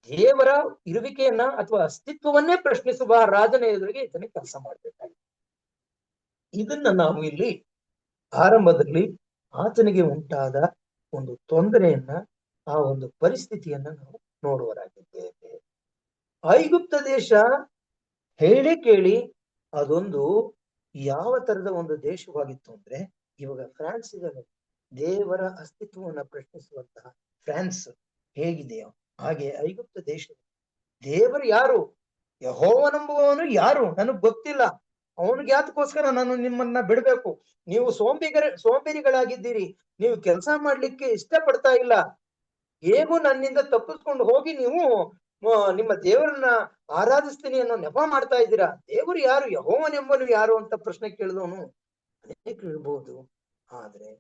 ದೇವರ ಇರುವಿಕೆಯನ್ನ ಅಥವಾ ಅಸ್ತಿತ್ವವನ್ನೇ ಪ್ರಶ್ನಿಸುವ ರಾಜನ ಎದುರಿಗೆ ಇದನ್ನೇ ಕೆಲಸ ಮಾಡ್ಬೇಕಾಗಿದೆ. ಇದನ್ನ ನಾವು ಇಲ್ಲಿ ಆರಂಭದಲ್ಲಿ ಆತನಿಗೆ ಉಂಟಾದ ಒಂದು ತೊಂದರೆಯನ್ನ, ಆ ಒಂದು ಪರಿಸ್ಥಿತಿಯನ್ನ ನಾವು ನೋಡುವರಾಗಿದ್ದೇವೆ. ಐಗುಪ್ತ ದೇಶ ಹೇಳಿ ಕೇಳಿ ಅದೊಂದು ಯಾವ ತರದ ಒಂದು ದೇಶವಾಗಿತ್ತು ಅಂದ್ರೆ, ಇವಾಗ ಫ್ರಾನ್ಸ್ ಇದೆ, ದೇವರ ಅಸ್ತಿತ್ವವನ್ನ ಪ್ರಶ್ನಿಸುವಂತಹ ಫ್ರಾನ್ಸ್ ಹೇಗಿದೆಯೋ ಹಾಗೆ ಐಗುಪ್ತ ದೇಶ. ದೇವರು ಯಾರು, ಯೆಹೋವನೆಂಬುವವನು ಯಾರು ನನಗ್ ಗೊತ್ತಿಲ್ಲ, ಅವನಿಗೆ ಯಾತಕ್ಕೋಸ್ಕರ ನಾನು ನಿಮ್ಮನ್ನ ಬಿಡ್ಬೇಕು, ನೀವು ಸೋಂಬೇರಿಗಳಾಗಿದ್ದೀರಿ, ನೀವು ಕೆಲಸ ಮಾಡ್ಲಿಕ್ಕೆ ಇಷ್ಟಪಡ್ತಾ ಇಲ್ಲ, ಹೇಗೂ ನನ್ನಿಂದ ತಪ್ಪಿಸ್ಕೊಂಡು ಹೋಗಿ ನೀವು ನಿಮ್ಮ ದೇವರನ್ನ ಆರಾಧಿಸ್ತೀನಿ ಅನ್ನೋ ನೆಪ ಮಾಡ್ತಾ ಇದ್ದೀರಾ, ದೇವರು ಯಾರು, ಯೆಹೋವನೆಂಬನು ಯಾರು ಅಂತ ಪ್ರಶ್ನೆ ಕೇಳಿದವನು ಅನೇಕ ಇರ್ಬೋದು. ಆದ್ರೆ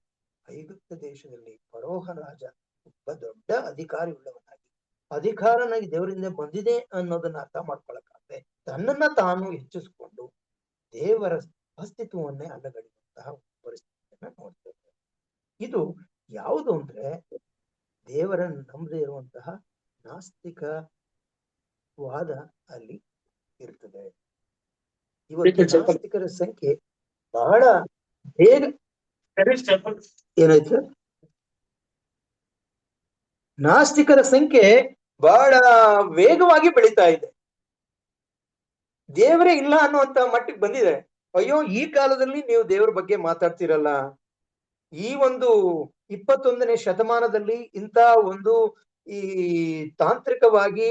ಐಗುಪ್ತ ದೇಶದಲ್ಲಿ ಫರೋಹ ರಾಜ ಒಬ್ಬ ದೊಡ್ಡ ಅಧಿಕಾರಿ ಉಳ್ಳವನಾಗಿ, ಅಧಿಕಾರನಾಗಿ ದೇವರಿಂದ ಬಂದಿದೆ ಅನ್ನೋದನ್ನ ಅರ್ಥ ಮಾಡ್ಕೊಳಕ್ಕಾಗದೆ ತನ್ನನ್ನ ತಾನು ಹೆಚ್ಚಿಸ್ಕೊಂಡು ದೇವರ ಅಸ್ತಿತ್ವವನ್ನೇ ಅಲ್ಲಗಳೆಯುವಂತಹ ಪರಿಸ್ಥಿತಿಯನ್ನ ನೋಡ್ತೇವೆ. ಇದು ಯಾವುದು ಅಂದ್ರೆ ದೇವರನ್ನು ನಂಬದೇ ಇರುವಂತಹ ನಾಸ್ತಿಕ ವಾದ ಅಲ್ಲಿ ಇರ್ತದೆ. ಇವತ್ತು ನಾಸ್ತಿಕರ ಸಂಖ್ಯೆ ಬಹಳ ಬೇಗ ಏನಾಯ್ತು, ನಾಸ್ತಿಕರ ಸಂಖ್ಯೆ ಬಹಳ ವೇಗವಾಗಿ ಬೆಳೀತಾ ಇದೆ. ದೇವರೇ ಇಲ್ಲ ಅನ್ನುವಂತ ಮಟ್ಟಿಗೆ ಬಂದಿದೆ. ಅಯ್ಯೋ, ಈ ಕಾಲದಲ್ಲಿ ನೀವು ದೇವರ ಬಗ್ಗೆ ಮಾತಾಡ್ತಿರಲ್ಲ, ಈ ಒಂದು 21ನೇ ಶತಮಾನದಲ್ಲಿ ಇಂಥ ಒಂದು ಈ ತಾಂತ್ರಿಕವಾಗಿ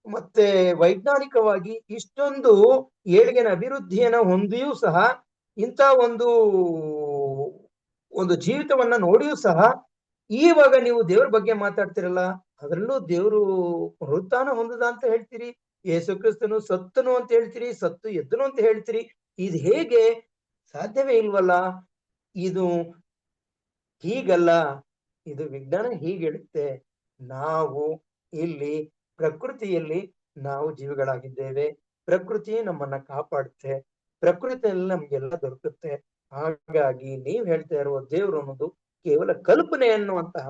ಮತ್ತೆ ವೈಜ್ಞಾನಿಕವಾಗಿ ಇಷ್ಟೊಂದು ಏಳಿಗೆನ ಅಭಿವೃದ್ಧಿಯನ್ನ ಹೊಂದಿಯೂ ಸಹ, ಇಂಥ ಒಂದು ಜೀವಿತವನ್ನ ನೋಡಿಯೂ ಸಹ ಈವಾಗ ನೀವು ದೇವ್ರ ಬಗ್ಗೆ ಮಾತಾಡ್ತಿರಲ್ಲ, ಅದರಲ್ಲೂ ದೇವರು ಪುನರುತ್ಥಾನ ಹೊಂದದ ಅಂತ ಹೇಳ್ತೀರಿ, ಯೇಸು ಕ್ರಿಸ್ತನು ಸತ್ತನು ಅಂತ ಹೇಳ್ತೀರಿ, ಸತ್ತು ಎದ್ದನು ಅಂತ ಹೇಳ್ತೀರಿ, ಇದು ಹೇಗೆ ಸಾಧ್ಯವೇ ಇಲ್ವಲ್ಲ, ಇದು ಹೀಗಲ್ಲ, ಇದು ವಿಜ್ಞಾನ ಹೀಗೆ ಹೇಳುತ್ತೆ. ನಾವು ಇಲ್ಲಿ ಪ್ರಕೃತಿಯಲ್ಲಿ ನಾವು ಜೀವಿಗಳಾಗಿದ್ದೇವೆ, ಪ್ರಕೃತಿ ನಮ್ಮನ್ನ ಕಾಪಾಡುತ್ತೆ, ಪ್ರಕೃತಿಯಲ್ಲಿ ನಮ್ಗೆಲ್ಲ ದೊರಕುತ್ತೆ. ಹಾಗಾಗಿ ನೀವ್ ಹೇಳ್ತಾ ಇರುವ ದೇವರು ಅನ್ನೋದು ಕೇವಲ ಕಲ್ಪನೆ ಅನ್ನುವಂತಹ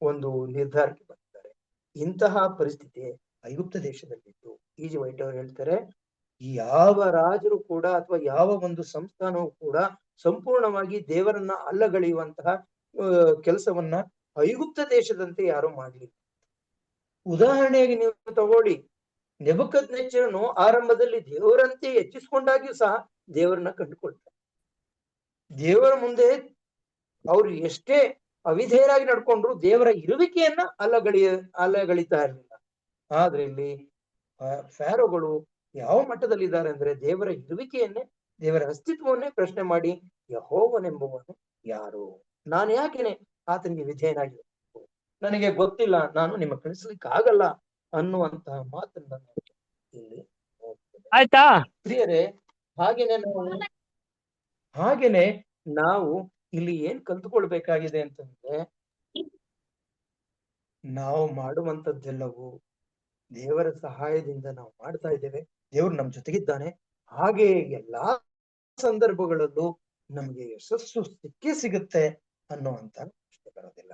ಒಂದು ನಿರ್ಧಾರಕ್ಕೆ ಬರ್ತಾರೆ. ಇಂತಹ ಪರಿಸ್ಥಿತಿ ಐಗುಪ್ತ ದೇಶದಲ್ಲಿತ್ತು. ಈಜಿ ವೈಟ್ ಅವರು ಹೇಳ್ತಾರೆ, ಯಾವ ರಾಜರು ಕೂಡ ಅಥವಾ ಯಾವ ಒಂದು ಸಂಸ್ಥಾನವೂ ಕೂಡ ಸಂಪೂರ್ಣವಾಗಿ ದೇವರನ್ನ ಅಲ್ಲಗಳೆಯುವಂತಹ ಕೆಲಸವನ್ನ ಐಗುಪ್ತ ದೇಶದಂತೆ ಯಾರು ಮಾಡ್ಲಿಲ್ಲ. ಉದಾಹರಣೆಗೆ ನೀವು ತಗೊಳ್ಳಿ, ನೆಬೂಕದ್ನೆಚ್ಚರನು ಆರಂಭದಲ್ಲಿ ದೇವರಂತೆ ಹೆಚ್ಚಿಸ್ಕೊಂಡಾಗ್ಯೂ ಸಹ ದೇವರನ್ನ ಕಂಡುಕೊಳ್ತಾರೆ. ದೇವರ ಮುಂದೆ ಅವ್ರು ಎಷ್ಟೇ ಅವಿಧೇಯರಾಗಿ ನಡ್ಕೊಂಡ್ರು ದೇವರ ಇರುವಿಕೆಯನ್ನ ಅಲ್ಲಗಳಿತಾ ಇರಲಿಲ್ಲ. ಆದ್ರೆ ಇಲ್ಲಿ ಫ್ಯಾರೋಗಳು ಯಾವ ಮಟ್ಟದಲ್ಲಿದ್ದಾರೆ ಅಂದ್ರೆ ದೇವರ ಇರುವಿಕೆಯನ್ನೇ, ದೇವರ ಅಸ್ತಿತ್ವವನ್ನೇ ಪ್ರಶ್ನೆ ಮಾಡಿ ಯೆಹೋವನೆಂಬುವನು ಯಾರು, ನಾನು ಯಾಕೆನೆ ಆತನಿಗೆ ವಿಧೇಯನಾಗಿರಬೇಕು, ನನಗೆ ಗೊತ್ತಿಲ್ಲ, ನಾನು ನಿಮ್ಮ ಕಳಿಸ್ಲಿಕ್ಕೆ ಆಗಲ್ಲ ಅನ್ನುವಂತಹ ಮಾತನ್ನ ಇಲ್ಲಿ ಆಯ್ತಾ ಪ್ರಿಯರೇ. ಹಾಗೇನೆ ನಾವು ಇಲ್ಲಿ ಏನ್ ಕಲ್ತುಕೊಳ್ಬೇಕಾಗಿದೆ ಅಂತಂದ್ರೆ, ನಾವು ಮಾಡುವಂತದ್ದೆಲ್ಲವೂ ದೇವರ ಸಹಾಯದಿಂದ ನಾವು ಮಾಡ್ತಾ ಇದ್ದೇವೆ, ದೇವರು ನಮ್ ಜೊತೆಗಿದ್ದಾನೆ, ಹಾಗೆ ಎಲ್ಲಾ ಸಂದರ್ಭಗಳಲ್ಲೂ ನಮ್ಗೆ ಯಶಸ್ಸು ಸಿಕ್ಕೇ ಸಿಗುತ್ತೆ ಅನ್ನುವಂತ ಪ್ರಶ್ನೆ ಬರೋದಿಲ್ಲ.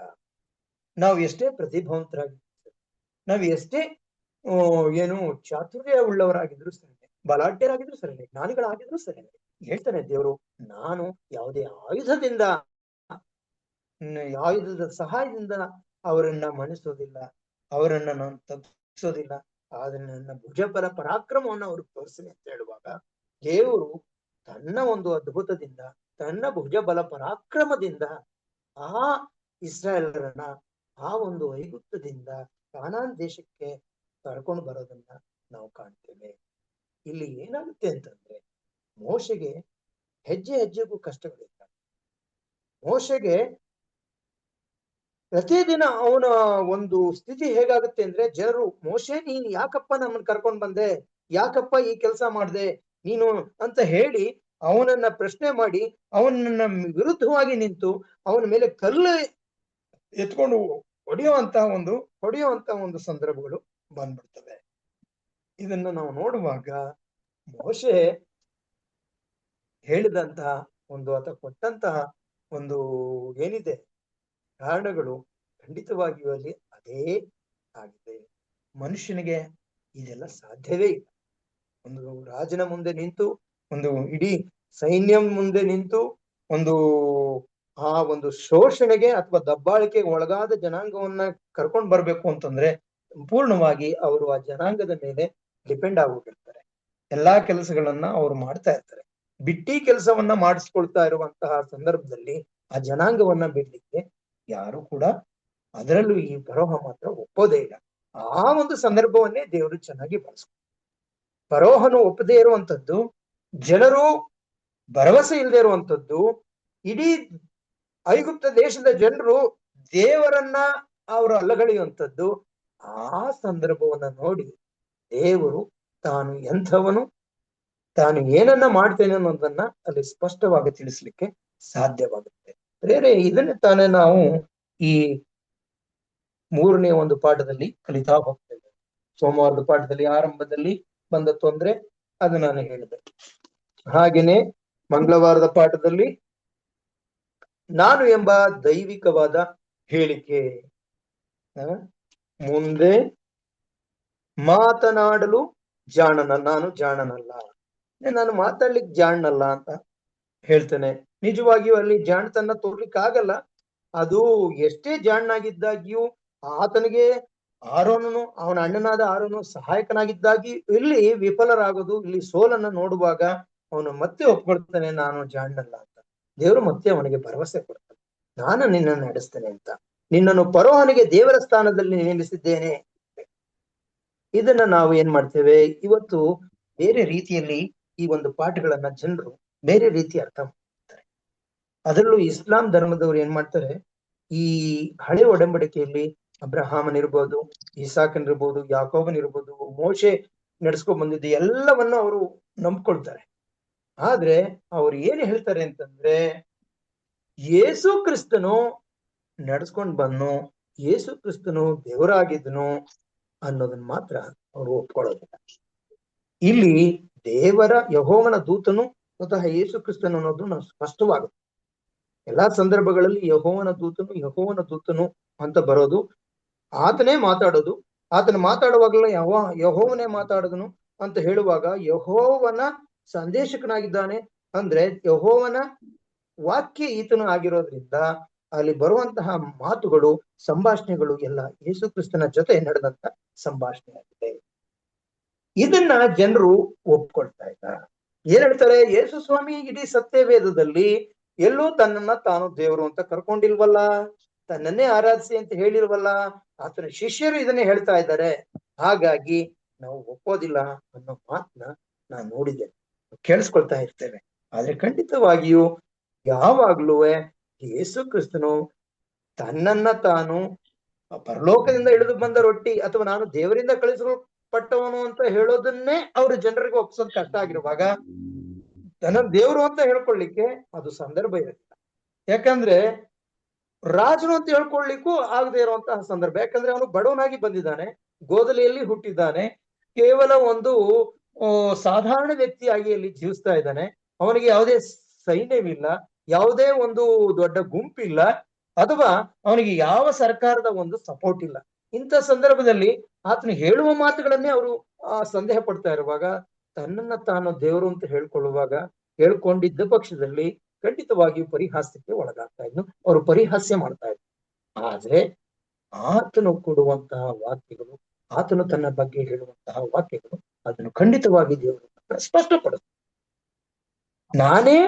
ನಾವು ಎಷ್ಟೇ ಪ್ರತಿಭಾವಂತರಾಗಿರ್ತೀವಿ, ನಾವು ಎಷ್ಟೇ ಏನು ಚಾತುರ್ಯ ಉಳ್ಳವರಾಗಿದ್ರು ಸರಿ, ಬಲಾಢ್ಯರಾಗಿದ್ರು ಸರಿ, ಜ್ಞಾನಿಗಳಾಗಿದ್ರು ಸರಿ, ಹೇಳ್ತಾನೆ ದೇವರು, ನಾನು ಯಾವುದೇ ಆಯುಧದ ಸಹಾಯದಿಂದ ಅವರನ್ನ ಮಣಿಸೋದಿಲ್ಲ, ಅವರನ್ನ ನಾನು ತಪ್ಪಿಸೋದಿಲ್ಲ, ಆದ್ರೆ ನನ್ನ ಭುಜಬಲ ಪರಾಕ್ರಮವನ್ನು ಅವ್ರಿಗೆ ತೋರಿಸ್ತೀನಿ ಅಂತ ಹೇಳುವಾಗ ದೇವರು ತನ್ನ ಒಂದು ಅದ್ಭುತದಿಂದ, ತನ್ನ ಭುಜಬಲ ಪರಾಕ್ರಮದಿಂದ ಆ ಇಸ್ರಾಯೇಲರನ್ನ ಆ ಒಂದು ಐಗುಪ್ತದಿಂದ ಕಾನಾನ್ ದೇಶಕ್ಕೆ ಕರ್ಕೊಂಡು ಬರೋದನ್ನ ನಾವು ಕಾಣ್ತೇವೆ. ಇಲ್ಲಿ ಏನಾಗುತ್ತೆ ಅಂತಂದ್ರೆ, ಮೋಶೆಗೆ ಹೆಜ್ಜೆ ಹೆಜ್ಜೆಗೂ ಕಷ್ಟಗಳಿಲ್ಲ. ಮೋಶೆಗೆ ಪ್ರತಿದಿನ ಅವನ ಒಂದು ಸ್ಥಿತಿ ಹೇಗಾಗುತ್ತೆ ಅಂದ್ರೆ, ಜನರು ಮೋಶೆ ನೀನ್ ಯಾಕಪ್ಪ ನಮ್ಮನ್ನ ಕರ್ಕೊಂಡ್ ಬಂದೆ, ಯಾಕಪ್ಪ ಈ ಕೆಲಸ ಮಾಡ್ದೆ ನೀನು ಅಂತ ಹೇಳಿ ಅವನನ್ನ ಪ್ರಶ್ನೆ ಮಾಡಿ ಅವನನ್ನ ವಿರುದ್ಧವಾಗಿ ನಿಂತು ಅವನ ಮೇಲೆ ಕಲ್ಲು ಎತ್ಕೊಂಡು ಹೊಡೆಯುವಂತ ಒಂದು ಸಂದರ್ಭಗಳು ಬಂದ್ಬಿಡ್ತವೆ. ಇದನ್ನ ನಾವು ನೋಡುವಾಗ ಮೋಶೆ ಹೇಳಿದಂತಹ ಒಂದು ಅಥವಾ ಕೊಟ್ಟಂತಹ ಒಂದು ಏನಿದೆ ಕಾರಣಗಳು ಖಂಡಿತವಾಗಿಯೂ ಅಲ್ಲಿ ಅದೇ ಆಗಿದೆ. ಮನುಷ್ಯನಿಗೆ ಇದೆಲ್ಲ ಸಾಧ್ಯವೇ ಇಲ್ಲ. ಒಂದು ರಾಜನ ಮುಂದೆ ನಿಂತು, ಒಂದು ಇಡೀ ಸೈನ್ಯ ಮುಂದೆ ನಿಂತು ಆ ಒಂದು ಶೋಷಣೆಗೆ ಅಥವಾ ದಬ್ಬಾಳಿಕೆಗೆ ಒಳಗಾದ ಜನಾಂಗವನ್ನ ಕರ್ಕೊಂಡ್ ಬರ್ಬೇಕು ಅಂತಂದ್ರೆ ಸಂಪೂರ್ಣವಾಗಿ ಅವರು ಆ ಜನಾಂಗದ ಮೇಲೆ ಡಿಪೆಂಡ್ ಆಗೋಗಿರ್ತಾರೆ. ಎಲ್ಲಾ ಕೆಲಸಗಳನ್ನ ಅವ್ರು ಮಾಡ್ತಾ ಇರ್ತಾರೆ. ಬಿಟ್ಟಿ ಕೆಲಸವನ್ನ ಮಾಡಿಸ್ಕೊಳ್ತಾ ಇರುವಂತಹ ಸಂದರ್ಭದಲ್ಲಿ ಆ ಜನಾಂಗವನ್ನ ಬಿಡ್ಲಿಕ್ಕೆ ಯಾರು ಕೂಡ, ಅದರಲ್ಲೂ ಈ ಫರೋಹ ಮಾತ್ರ ಒಪ್ಪೋದೇ ಇಲ್ಲ. ಆ ಒಂದು ಸಂದರ್ಭವನ್ನೇ ದೇವರು ಚೆನ್ನಾಗಿ ಬಳಸ್ತಾರೆ. ಫರೋಹನು ಒಪ್ಪದೇ ಇರುವಂತದ್ದು, ಜನರು ಭರವಸೆ ಇಲ್ಲದೆ ಇರುವಂತದ್ದು, ಇಡೀ ಐಗುಪ್ತ ದೇಶದ ಜನರು ದೇವರನ್ನ ಅವರು ಅಲ್ಲಗಳೆಯುವಂಥದ್ದು. ಆ ಸಂದರ್ಭವನ್ನ ನೋಡಿ ದೇವರು ತಾನು ಎಂಥವನು, ತಾನು ಏನನ್ನ ಮಾಡ್ತೇನೆ ಅನ್ನೋದನ್ನ ಅಲ್ಲಿ ಸ್ಪಷ್ಟವಾಗಿ ತಿಳಿಸ್ಲಿಕ್ಕೆ ಸಾಧ್ಯವಾಗುತ್ತೆ. ಬೇರೆ ಇದನ್ನೇ ತಾನೇ ನಾವು ಈ 3ನೇ ಒಂದು ಪಾಠದಲ್ಲಿ ಕಲಿತಾ ಹೋಗ್ತೇವೆ. ಸೋಮವಾರದ ಪಾಠದಲ್ಲಿ ಆರಂಭದಲ್ಲಿ ಬಂದ ತೊಂದ್ರೆ ಅದು ನಾನು ಹೇಳಿದೆ. ಹಾಗೇನೆ ಮಂಗಳವಾರದ ಪಾಠದಲ್ಲಿ ನಾನು ಎಂಬ ದೈವಿಕವಾದ ಹೇಳಿಕೆ, ಮುಂದೆ ಮಾತನಾಡಲು ನಾನು ಜಾಣನಲ್ಲ, ನಾನು ಮಾತಾಡ್ಲಿಕ್ಕೆ ಜಾಣನಲ್ಲ ಅಂತ ಹೇಳ್ತೇನೆ. ನಿಜವಾಗಿಯೂ ಅಲ್ಲಿ ಜಾಣತನ ತೋರ್ಲಿಕ್ಕೆ ಆಗಲ್ಲ. ಅದು ಎಷ್ಟೇ ಜಾಣನಾಗಿದ್ದಾಗಿಯೂ ಆತನಿಗೆ ಆರೋನನು, ಅವನ ಅಣ್ಣನಾದ ಆರೋನು ಸಹಾಯಕನಾಗಿದ್ದಾಗಿ ಇಲ್ಲಿ ವಿಫಲರಾಗೋದು, ಇಲ್ಲಿ ಸೋಲನ್ನ ನೋಡುವಾಗ ಅವನು ಮತ್ತೆ ಒಪ್ಕೊಳ್ತಾನೆ ನಾನು ಜಾಣನಲ್ಲ ಅಂತ. ದೇವರು ಮತ್ತೆ ಅವನಿಗೆ ಭರವಸೆ ಕೊಡ್ತಾನೆ, ನಾನು ನಿನ್ನನ್ನು ನಡೆಸ್ತೇನೆ ಅಂತ, ನಿನ್ನನ್ನು ಫರೋಹನಿಗೆ ದೇವರ ಸ್ಥಾನದಲ್ಲಿ ನೇಮಿಸಿದ್ದೇನೆ. ಇದನ್ನ ನಾವು ಏನ್ ಮಾಡ್ತೇವೆ ಇವತ್ತು ಬೇರೆ ರೀತಿಯಲ್ಲಿ ಈ ಒಂದು ಪಾಠಗಳನ್ನ ಜನರು ಬೇರೆ ರೀತಿ ಅರ್ಥ ಮಾಡ್ತಾರೆ. ಅದರಲ್ಲೂ ಇಸ್ಲಾಂ ಧರ್ಮದವರು ಏನ್ ಮಾಡ್ತಾರೆ, ಈ ಹಳೆ ಒಡಂಬಡಿಕೆಯಲ್ಲಿ ಅಬ್ರಹಾಮನಿರ್ಬೋದು, ಇಸಾಕನಿರ್ಬೋದು, ಯಾಕೋಬನಿರ್ಬೋದು, ಮೋಶೆ ನಡೆಸ್ಕೊಂಡ್ ಬಂದಿದ್ದು ಎಲ್ಲವನ್ನ ಅವರು ನಂಬ್ಕೊಳ್ತಾರೆ. ಆದ್ರೆ ಅವ್ರು ಏನ್ ಹೇಳ್ತಾರೆ ಅಂತಂದ್ರೆ, ಯೇಸು ಕ್ರಿಸ್ತನು ನಡ್ಸ್ಕೊಂಡ್ ಬಂದ್ನು, ಯೇಸು ಕ್ರಿಸ್ತನು ದೇವರಾಗಿದ್ನು ಅನ್ನೋದನ್ನ ಮಾತ್ರ ಅವರು ಒಪ್ಕೊಳ್ಳೋದಿಲ್ಲ. ಇಲ್ಲಿ ದೇವರ ಯೆಹೋವನ ದೂತನು ಸ್ವತಃ ಯೇಸು ಕ್ರಿಸ್ತನು ಅನ್ನೋದು ನಾವು ಸ್ಪಷ್ಟವಾಗುತ್ತೆ. ಎಲ್ಲಾ ಸಂದರ್ಭಗಳಲ್ಲಿ ಯೆಹೋವನ ದೂತನು ಅಂತ ಬರೋದು, ಆತನೇ ಮಾತಾಡೋದು. ಆತನ ಮಾತಾಡುವಾಗಲೂ ಯೆಹೋವನೇ ಮಾತಾಡೋದನು ಅಂತ ಹೇಳುವಾಗ ಯೆಹೋವನ ಸಂದೇಶಕನಾಗಿದ್ದಾನೆ ಅಂದ್ರೆ ಯೆಹೋವನ ವಾಕ್ಯ ಈತನು ಆಗಿರೋದ್ರಿಂದ ಅಲ್ಲಿ ಬರುವಂತಹ ಮಾತುಗಳು, ಸಂಭಾಷಣೆಗಳು ಎಲ್ಲ ಯೇಸು ಕ್ರಿಸ್ತನ ಜೊತೆ ನಡೆದಂತ ಸಂಭಾಷಣೆ ಆಗಿದೆ. ಇದನ್ನ ಜನರು ಒಪ್ಕೊಳ್ತಾ ಇದ್ದಾರೆ. ಏನ್ ಹೇಳ್ತಾರೆ, ಯೇಸು ಸ್ವಾಮಿ ಇಡೀ ಸತ್ಯವೇದದಲ್ಲಿ ಎಲ್ಲೂ ತನ್ನನ್ನ ತಾನು ದೇವರು ಅಂತ ಕರ್ಕೊಂಡಿಲ್ವಲ್ಲ, ತನ್ನನ್ನೇ ಆರಾಧಿಸಿ ಅಂತ ಹೇಳಿಲ್ವಲ್ಲ, ಆತನ ಶಿಷ್ಯರು ಇದನ್ನೇ ಹೇಳ್ತಾ ಇದ್ದಾರೆ, ಹಾಗಾಗಿ ನಾವು ಒಪ್ಪೋದಿಲ್ಲ ಅನ್ನೋ ಮಾತನ್ನ ನಾನು ನೋಡಿದ್ದೇನೆ, ಕೇಳಿಸ್ಕೊಳ್ತಾ ಇರ್ತೇವೆ. ಆದ್ರೆ ಖಂಡಿತವಾಗಿಯೂ ಯಾವಾಗ್ಲೂ ಯೇಸು ಕ್ರಿಸ್ತನು ತನ್ನನ್ನ ತಾನು ಪರಲೋಕದಿಂದ ಇಳಿದು ಬಂದ ರೊಟ್ಟಿ ಅಥವಾ ನಾನು ದೇವರಿಂದ ಕಳಿಸಲ್ಪಟ್ಟವನು ಅಂತ ಹೇಳೋದನ್ನೇ ಅವ್ರ ಜನರಿಗೆ ಒಪ್ಸೋದ್ ಕಷ್ಟ ಆಗಿರುವಾಗ ತನ್ನ ದೇವರು ಅಂತ ಹೇಳ್ಕೊಳ್ಳಿಕ್ಕೆ ಅದು ಸಂದರ್ಭ ಇರುತ್ತೆ. ಯಾಕಂದ್ರೆ ರಾಜನು ಅಂತ ಹೇಳ್ಕೊಳ್ಲಿಕ್ಕೂ ಆಗದೆ ಇರುವಂತಹ ಸಂದರ್ಭ. ಯಾಕಂದ್ರೆ ಅವನು ಬಡವನಾಗಿ ಬಂದಿದ್ದಾನೆ, ಗೋದಲಿಯಲ್ಲಿ ಹುಟ್ಟಿದ್ದಾನೆ, ಕೇವಲ ಒಂದು ಸಾಧಾರಣ ವ್ಯಕ್ತಿಯಾಗಿ ಅಲ್ಲಿ ಜೀವಿಸ್ತಾ ಇದ್ದಾನೆ. ಅವನಿಗೆ ಯಾವುದೇ ಸೈನ್ಯವಿಲ್ಲ, ಯಾವುದೇ ಒಂದು ದೊಡ್ಡ ಗುಂಪಿಲ್ಲ, ಅಥವಾ ಅವನಿಗೆ ಯಾವ ಸರ್ಕಾರದ ಒಂದು ಸಪೋರ್ಟ್ ಇಲ್ಲ. ಇಂಥ ಸಂದರ್ಭದಲ್ಲಿ ಆತನು ಹೇಳುವ ಮಾತುಗಳನ್ನೇ ಅವರು ಸಂದೇಹ ಪಡ್ತಾ ಇರುವಾಗ, ತನ್ನನ್ನ ತಾನು ದೇವರು ಅಂತ ಹೇಳ್ಕೊಂಡಿದ್ದ ಪಕ್ಷದಲ್ಲಿ ಖಂಡಿತವಾಗಿಯೂ ಪರಿಹಾಸ್ಯಕ್ಕೆ ಒಳಗಾಗ್ತಾ ಇದ್ನು, ಅವರು ಪರಿಹಾಸ್ಯ ಮಾಡ್ತಾ ಇದ್ರು. ಆದ್ರೆ ಆತನು ಕೊಡುವಂತಹ ವಾಕ್ಯಗಳು, ಆತನು ತನ್ನ ಬಗ್ಗೆ ಹೇಳುವಂತಹ ವಾಕ್ಯಗಳು ಅದನ್ನು ಖಂಡಿತವಾಗಿ ದೇವರು ಸ್ಪಷ್ಟಪಡುತ್ತೆ. ನಾನೇ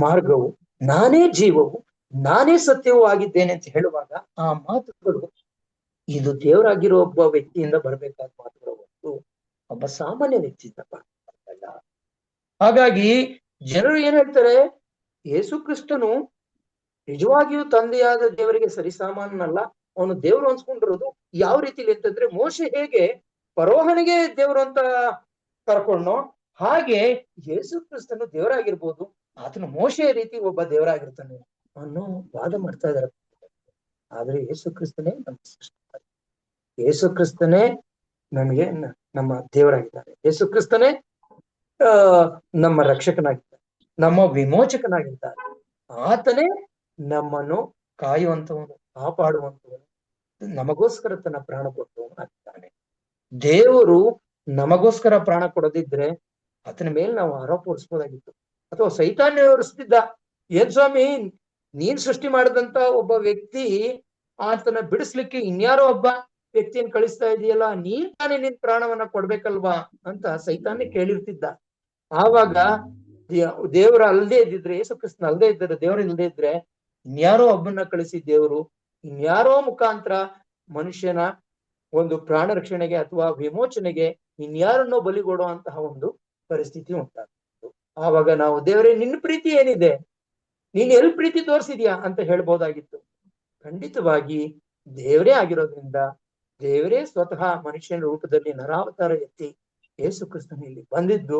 ಮಾರ್ಗವು, ನಾನೇ ಜೀವವು, ನಾನೇ ಸತ್ಯವೂ ಆಗಿದ್ದೇನೆ ಅಂತ ಹೇಳುವಾಗ ಆ ಮಾತುಗಳು ಇದು ದೇವರಾಗಿರೋ ಒಬ್ಬ ವ್ಯಕ್ತಿಯಿಂದ ಬರಬೇಕಾದ ಮಾತುಗಳು ಹೊರತು ಒಬ್ಬ ಸಾಮಾನ್ಯ ವ್ಯಕ್ತಿಯಿಂದ ಬರ್ತಲ್ಲ. ಹಾಗಾಗಿ ಜನರು ಏನ್ ಹೇಳ್ತಾರೆ, ಯೇಸು ಕ್ರಿಸ್ತನು ನಿಜವಾಗಿಯೂ ತಂದೆಯಾದ ದೇವರಿಗೆ ಸರಿಸಾಮಾನಲ್ಲ. ಅವನು ದೇವರು ಅನ್ಸ್ಕೊಂಡಿರೋದು ಯಾವ ರೀತಿಲಿ ಅಂತಂದ್ರೆ, ಮೋಶೆ ಹೇಗೆ ಫರೋಹನಿಗೆ ದೇವರು ಅಂತ ಕರ್ಕೊಂಡೋ ಹಾಗೆ ಯೇಸು ಕ್ರಿಸ್ತನು ದೇವರಾಗಿರ್ಬೋದು, ಆತನು ಮೋಶೆಯ ರೀತಿ ಒಬ್ಬ ದೇವರಾಗಿರ್ತಾನೆ ಅನ್ನೋ ವಾದ ಮಾಡ್ತಾ ಇದಾರೆ. ಆದ್ರೆ ಯೇಸು ಕ್ರಿಸ್ತನೇ ನಮ್ಮ ಸೃಷ್ಟಿಕರ್ತ, ಯೇಸು ಕ್ರಿಸ್ತನೇ ನಮಗೆ ನಮ್ಮ ದೇವರಾಗಿದ್ದಾರೆ, ಯೇಸು ಕ್ರಿಸ್ತನೇ ನಮ್ಮ ರಕ್ಷಕನಾಗಿದ್ದಾರೆ, ನಮ್ಮ ವಿಮೋಚಕನಾಗಿದ್ದಾರೆ. ಆತನೇ ನಮ್ಮನ್ನು ಕಾಯುವಂತವನು, ಕಾಪಾಡುವಂತವನು, ನಮಗೋಸ್ಕರ ತನ್ನ ಪ್ರಾಣ ಕೊಟ್ಟವನು ಆಗಿದ್ದಾನೆ. ದೇವರು ನಮಗೋಸ್ಕರ ಪ್ರಾಣ ಕೊಡದಿದ್ರೆ ಆತನ ಮೇಲೆ ನಾವು ಆರೋಪ ಹೊರಿಸ್ಬೋದಾಗಿತ್ತು, ಅಥವಾ ಸೈತಾನ್ಯ ಹೊರಿಸ್ತಿದ್ದ. ಏನ್ ಸ್ವಾಮಿ, ನೀನ್ ಸೃಷ್ಟಿ ಮಾಡಿದಂತ ಒಬ್ಬ ವ್ಯಕ್ತಿ ಆತನ ಬಿಡಿಸ್ಲಿಕ್ಕೆ ಇನ್ಯಾರೋ ಒಬ್ಬ ವ್ಯಕ್ತಿಯನ್ನು ಕಳಿಸ್ತಾ ಇದೆಯಲ್ಲ, ನೀನ್ ತಾನೇ ನಿನ್ ಪ್ರಾಣವನ್ನ ಕೊಡ್ಬೇಕಲ್ವಾ ಅಂತ ಸೈತಾನ್ಯ ಕೇಳಿರ್ತಿದ್ದ. ಆವಾಗ ದೇವರ ಅಲ್ಲದೆ ಇದ್ದಿದ್ರೆ, ಯೇಸು ಕ್ರಿಸ್ತನ ಅಲ್ಲದೆ ಇದ್ದರೆ, ದೇವರು ಇಲ್ಲದೆ ಇದ್ರೆ ಇನ್ಯಾರೋ ಒಬ್ಬನ್ನ ಕಳಿಸಿ ದೇವರು ಇನ್ಯಾರೋ ಮುಖಾಂತರ ಮನುಷ್ಯನ ಒಂದು ಪ್ರಾಣ ರಕ್ಷಣೆಗೆ ಅಥವಾ ವಿಮೋಚನೆಗೆ ಇನ್ಯಾರನ್ನೋ ಬಲಿಗೊಡುವಂತಹ ಒಂದು ಪರಿಸ್ಥಿತಿ ಉಂಟಾಗ್ತಿತ್ತು. ಆವಾಗ ನಾವು ದೇವರೇ ನಿನ್ನ ಪ್ರೀತಿ ಏನಿದೆ, ನೀನ್ ಎಲ್ಲಿ ಪ್ರೀತಿ ತೋರಿಸಿದ್ಯಾ ಅಂತ ಹೇಳ್ಬೋದಾಗಿತ್ತು. ಖಂಡಿತವಾಗಿ ದೇವರೇ ಆಗಿರೋದ್ರಿಂದ, ದೇವರೇ ಸ್ವತಃ ಮನುಷ್ಯನ ರೂಪದಲ್ಲಿ ನರಾವತಾರ ಎತ್ತಿ ಯೇಸು ಕ್ರಿಸ್ತನ ಇಲ್ಲಿ ಬಂದಿದ್ದು,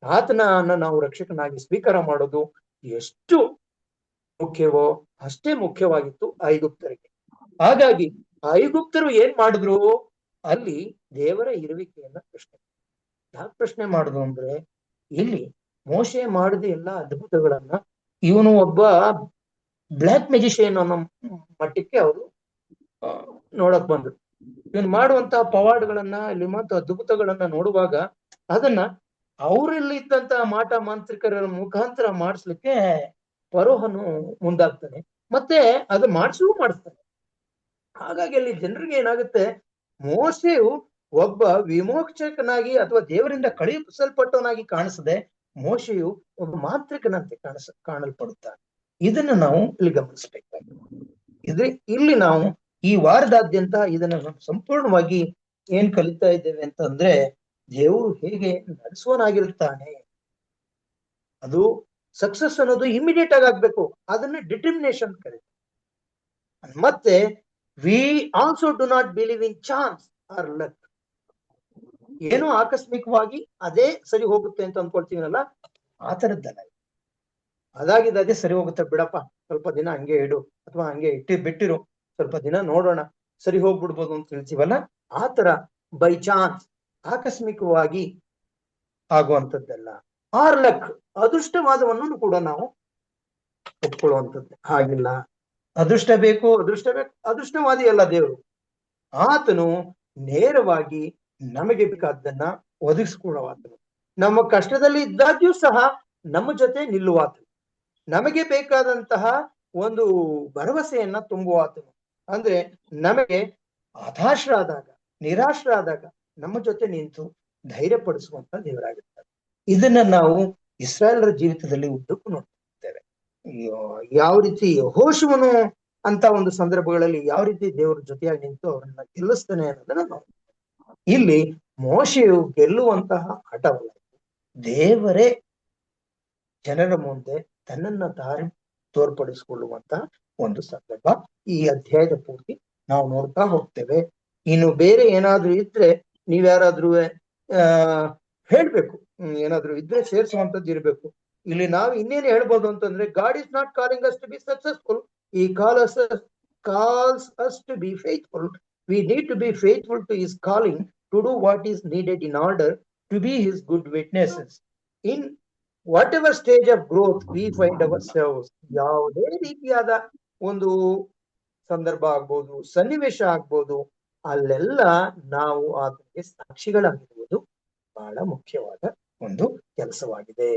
ಆತನನ್ನ ನಾವು ರಕ್ಷಕನಾಗಿ ಸ್ವೀಕಾರ ಮಾಡೋದು ಎಷ್ಟು ಮುಖ್ಯವೋ ಅಷ್ಟೇ ಮುಖ್ಯವಾಗಿತ್ತು ಐಗುಪ್ತರಿಗೆ. ಹಾಗಾಗಿ ಐಗುಪ್ತರು ಏನ್ ಮಾಡಿದ್ರು, ಅಲ್ಲಿ ದೇವರ ಇರುವಿಕೆಯನ್ನ ಯಾಕೆ ಪ್ರಶ್ನೆ ಮಾಡುದು ಅಂದ್ರೆ, ಇಲ್ಲಿ ಮೋಶೆ ಮಾಡಿದ ಎಲ್ಲಾ ಅದ್ಭುತಗಳನ್ನ ಇವನು ಒಬ್ಬ ಬ್ಲ್ಯಾಕ್ ಮೆಜಿಷಿಯನ್ ಅನ್ನೋ ಮಟ್ಟಕ್ಕೆ ಅವರು ನೋಡಕ್ ಬಂದ್ರು. ಇವನ್ ಮಾಡುವಂತಹ ಪವಾಡಗಳನ್ನ, ಇಲ್ಲಿ ಮತ್ತು ಅದ್ಭುತಗಳನ್ನ ನೋಡುವಾಗ ಅದನ್ನ ಅವರಲ್ಲಿ ಇದ್ದಂತಹ ಮಾಟ ಮಾಂತ್ರಿಕರ ಮುಖಾಂತರ ಮಾಡಿಸ್ಲಿಕ್ಕೆ ಫರೋಹನು ಮುಂದಾಗ್ತಾನೆ, ಮತ್ತೆ ಅದು ಮಾಡಿಸ್ತಾನೆ. ಹಾಗಾಗಿ ಅಲ್ಲಿ ಜನರಿಗೆ ಏನಾಗುತ್ತೆ, ಮೋಶೆಯು ಒಬ್ಬ ವಿಮೋಚಕನಾಗಿ ಅಥವಾ ದೇವರಿಂದ ಕಳುಹಿಸಲ್ಪಟ್ಟವನಾಗಿ ಕಾಣಿಸದೆ, ಮೋಶೆಯು ಒಬ್ಬ ಮಾಂತ್ರಿಕನಂತೆ ಕಾಣಲ್ಪಡುತ್ತಾನೆ. ಇದನ್ನ ನಾವು ಇಲ್ಲಿ ಗಮನಿಸಬೇಕಾಗಿದೆ. ಇಲ್ಲಿ ನಾವು ಈ ವಾರದಾದ್ಯಂತ ಇದನ್ನ ಸಂಪೂರ್ಣವಾಗಿ ಏನ್ ಕಲಿತಾ ಇದ್ದೇವೆ ಅಂತಂದ್ರೆ, ದೇವರು ಹೇಗೆ ನಡೆಸುವನಾಗಿರುತ್ತಾನೆ. ಅದು ಸಕ್ಸಸ್ ಅನ್ನೋದು ಇಮಿಡಿಯೇಟ್ ಆಗಿ ಆಗ್ಬೇಕು, ಅದನ್ನ ಡಿಟರ್ಮಿನೇಷನ್ ಕರೀತಾರೆ. ಮತ್ತೆ we also do not believe in chance or luck. ಏನೋ ಆಕಸ್ಮಿಕವಾಗಿ ಅದೇ ಸರಿ ಹೋಗುತ್ತೆ ಅಂತ ಅನ್ಕೊಳ್ತೀವಲ್ಲ, ಆ ತರದ್ದಲ್ಲ. ಅದಾಗಿದೆ ಅದೇ ಸರಿ ಹೋಗುತ್ತೆ ಬಿಡಪ್ಪ, ಸ್ವಲ್ಪ ದಿನ ಹಂಗೆ ಇಡು ಅಥವಾ ಹಂಗೆ ಬಿಟ್ಟಿರು, ಸ್ವಲ್ಪ ದಿನ ನೋಡೋಣ, ಸರಿ ಹೋಗ್ಬಿಡ್ಬೋದು ಅಂತ ಹೇಳ್ತೀವಲ್ಲ, ಆ ತರ ಬೈ ಚಾನ್ಸ್ ಆಕಸ್ಮಿಕವಾಗಿ ಆಗುವಂಥದ್ದಲ್ಲ. ಆರ್ ಲಕ್, ಅದೃಷ್ಟವಾದವನ್ನು ಕೂಡ ನಾವು ಒಪ್ಕೊಳ್ಳುವಂಥದ್ದು ಹಾಗಿಲ್ಲ. ಅದೃಷ್ಟ ಬೇಕು, ಅದೃಷ್ಟವಾದಿ ಅಲ್ಲ ದೇವರು. ಆತನು ನೇರವಾಗಿ ನಮಗೆ ಬೇಕಾದ್ದನ್ನ ಒದಗಿಸ್ಕೊಡುವಾತನು. ನಮ್ಮ ಕಷ್ಟದಲ್ಲಿ ಇದ್ದಾಗ್ಯೂ ಸಹ ನಮ್ಮ ಜೊತೆ ನಿಲ್ಲುವಾತನು. ನಮಗೆ ಬೇಕಾದಂತಹ ಒಂದು ಭರವಸೆಯನ್ನ ತುಂಬುವಾತನು. ಅಂದ್ರೆ ನಮಗೆ ಹತಾಶರಾದಾಗ, ನಿರಾಶರಾದಾಗ ನಮ್ಮ ಜೊತೆ ನಿಂತು ಧೈರ್ಯ ಪಡಿಸುವಂತ ದೇವರಾಗಿರ್ತಾರೆ. ಇದನ್ನ ನಾವು ಇಸ್ರಾಯೇಲರ ಜೀವಿತದಲ್ಲಿ ಉದ್ದಕ್ಕೂ ನೋಡ್ತಿರ್ತೇವೆ. ಯಾವ ರೀತಿ ಯೆಹೋಶುವನು ಅಂತ ಒಂದು ಸಂದರ್ಭಗಳಲ್ಲಿ ಯಾವ ರೀತಿ ದೇವರ ಜೊತೆಯಾಗಿ ನಿಂತು ಅವರನ್ನ ಗೆಲ್ಲಿಸ್ತಾನೆ ಅನ್ನೋದನ್ನ ನಾವು ಇಲ್ಲಿ ಮೋಶೆಯು ಗೆಲ್ಲುವಂತಹ ಆಟವಲ್ಲ, ದೇವರೇ ಜನರ ಮುಂದೆ ತನ್ನನ್ನ ದಾರಿ ತೋರ್ಪಡಿಸಿಕೊಳ್ಳುವಂತಹ ಒಂದು ಸಂದರ್ಭ. ಈ ಅಧ್ಯಾಯದ ಪೂರ್ತಿ ನಾವು ನೋಡ್ತಾ ಹೋಗ್ತೇವೆ. ಇನ್ನು ಬೇರೆ ಏನಾದ್ರೂ ಇದ್ರೆ ನೀವ್ಯಾರಾದ್ರೂ ಹೇಳ್ಬೇಕು, ಏನಾದ್ರೂ ಇದ್ರೆ ಸೇರಿಸುವಂತದ್ದು ಇರ್ಬೇಕು. ಇಲ್ಲಿ ನಾವು ಇನ್ನೇನು ಹೇಳ್ಬೋದು ಅಂತಂದ್ರೆ, God is not calling us to be successful, ಈ calls us to be faithful. We need to be faithful to his calling, to do what is needed in order to be his good witnesses in whatever stage of growth we find ourselves. ಯಾವುದೇ ರೀತಿಯಾದ ಒಂದು ಸಂದರ್ಭ ಆಗ್ಬೋದು, ಸನ್ನಿವೇಶ ಆಗ್ಬೋದು, ಅಲ್ಲೆಲ್ಲ ನಾವು ಆತನಿಗೆ ಸಾಕ್ಷಿಗಳಾಗಿರುವುದು ಬಹಳ ಮುಖ್ಯವಾದ ಒಂದು ಕೆಲಸವಾಗಿದೆ.